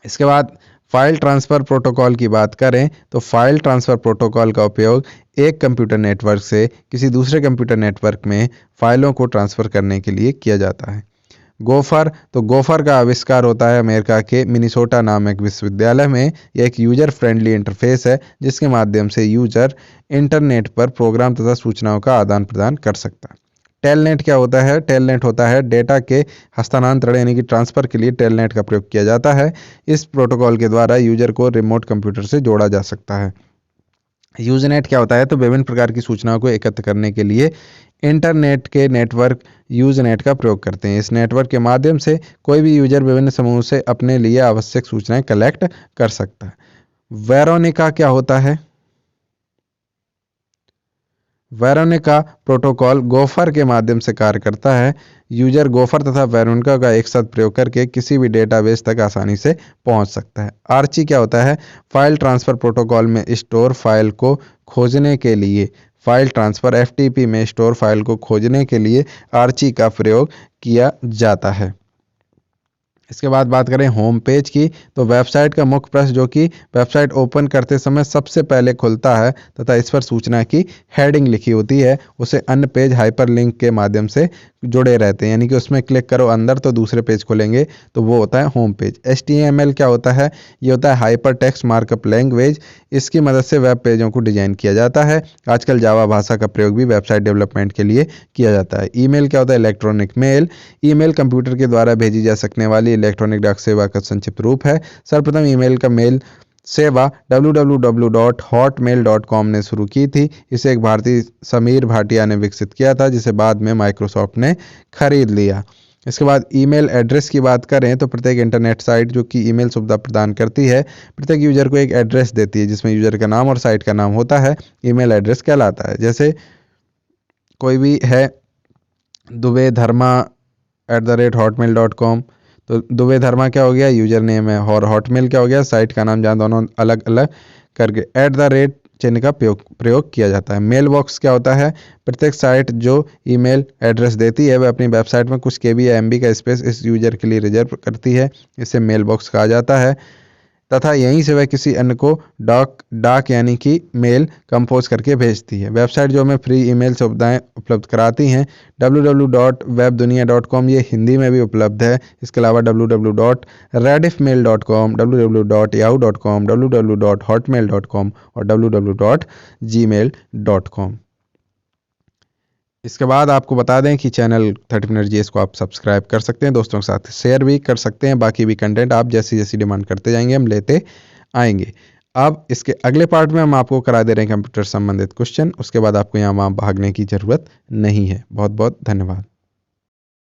इसके बाद फाइल ट्रांसफ़र प्रोटोकॉल की बात करें तो फाइल ट्रांसफ़र प्रोटोकॉल का उपयोग एक कंप्यूटर नेटवर्क से किसी दूसरे कंप्यूटर नेटवर्क में फाइलों को ट्रांसफ़र करने के लिए किया जाता है। गोफर, तो गोफर का आविष्कार होता है अमेरिका के मिनीसोटा नामक विश्वविद्यालय में। यह एक यूजर फ्रेंडली इंटरफेस है जिसके माध्यम से यूजर इंटरनेट पर प्रोग्राम तथा सूचनाओं का आदान प्रदान कर सकता है। टेलनेट क्या होता है? टेलनेट होता है डेटा के हस्तांतरण यानी कि ट्रांसफ़र के लिए टेलनेट का प्रयोग किया जाता है। इस प्रोटोकॉल के द्वारा यूजर को रिमोट कंप्यूटर से जोड़ा जा सकता है। यूजनेट क्या होता है? तो विभिन्न प्रकार की सूचनाओं को एकत्र करने के लिए इंटरनेट के नेटवर्क यूजनेट का प्रयोग करते हैं। इस नेटवर्क के माध्यम से कोई भी यूजर विभिन्न समूहों से अपने लिए आवश्यक सूचनाएं कलेक्ट कर सकता है। वेरोनिका क्या होता है? वेरोनिका प्रोटोकॉल गोफर के माध्यम से कार्य करता है। यूजर गोफर तथा वेरोनिका का एक साथ प्रयोग करके किसी भी डेटाबेस तक आसानी से पहुंच सकता है। आर्ची क्या होता है? फाइल ट्रांसफ़र प्रोटोकॉल में स्टोर फाइल को खोजने के लिए फाइल ट्रांसफ़र एफटीपी में स्टोर फाइल को खोजने के लिए आर्ची का प्रयोग किया जाता है। इसके बाद बात करें होम पेज की, तो वेबसाइट का मुख्य पृष्ठ जो कि वेबसाइट ओपन करते समय सबसे पहले खुलता है तथा इस पर सूचना की हेडिंग लिखी होती है, उसे अन्य पेज हाइपरलिंक के माध्यम से जुड़े रहते हैं, यानी कि उसमें क्लिक करो अंदर तो दूसरे पेज खुलेंगे, तो वो होता है होम पेज। HTML क्या होता है? ये होता है हाइपर टेक्स्ट मार्कअप लैंग्वेज। इसकी मदद से वेब पेजों को डिजाइन किया जाता है। आजकल जावा भाषा का प्रयोग भी वेबसाइट डेवलपमेंट के लिए किया जाता है। ईमेल क्या होता है? Electronic mail. ईमेल कंप्यूटर के द्वारा भेजी जा सकने वाली इलेक्ट्रॉनिक डाक सेवा का संक्षिप्त रूप है। सर्वप्रथम ईमेल का मेल सेवा www.hotmail.com ने शुरू की थी। इसे एक भारतीय समीर भाटिया ने विकसित किया था जिसे बाद में माइक्रोसॉफ्ट ने खरीद लिया। इसके बाद ईमेल एड्रेस की बात करें तो प्रत्येक इंटरनेट साइट जो कि ईमेल सुविधा प्रदान करती है प्रत्येक यूजर को एक एड्रेस देती है जिसमें यूजर का नाम और साइट का नाम होता है। ईमेल एड्रेस कहलाता है। जैसे कोई भी है dubedharma@hotmail.com, तो दुबे धर्मा क्या हो गया? यूजर नेम है। और हॉटमेल क्या हो गया? साइट का नाम, जहाँ दोनों अलग अलग करके @ चिन्ह का प्रयोग किया जाता है। मेल बॉक्स क्या होता है? प्रत्येक साइट जो ईमेल एड्रेस देती है वह अपनी वेबसाइट में कुछ KB या MB का स्पेस इस यूजर के लिए रिजर्व करती है, इसे मेल बॉक्स कहा जाता है। तथा यहीं से वह किसी अन्य को डाक यानी कि मेल कंपोज करके भेजती है। वेबसाइट जो हमें फ्री ईमेल सुविधाएं उपलब्ध कराती हैं www.webdunia.com, ये हिंदी में भी उपलब्ध है। इसके अलावा www.rediffmail.com, www.yahoo.com, www.hotmail.com और www.gmail.com। इसके बाद आपको बता दें कि चैनल 30 मिनट जीएस को आप सब्सक्राइब कर सकते हैं, दोस्तों के साथ शेयर भी कर सकते हैं। बाकी भी कंटेंट आप जैसी जैसी डिमांड करते जाएंगे हम लेते आएंगे। अब इसके अगले पार्ट में हम आपको करा दे रहे हैं कंप्यूटर संबंधित क्वेश्चन, उसके बाद आपको यहाँ वहाँ भागने की ज़रूरत नहीं है। बहुत बहुत धन्यवाद।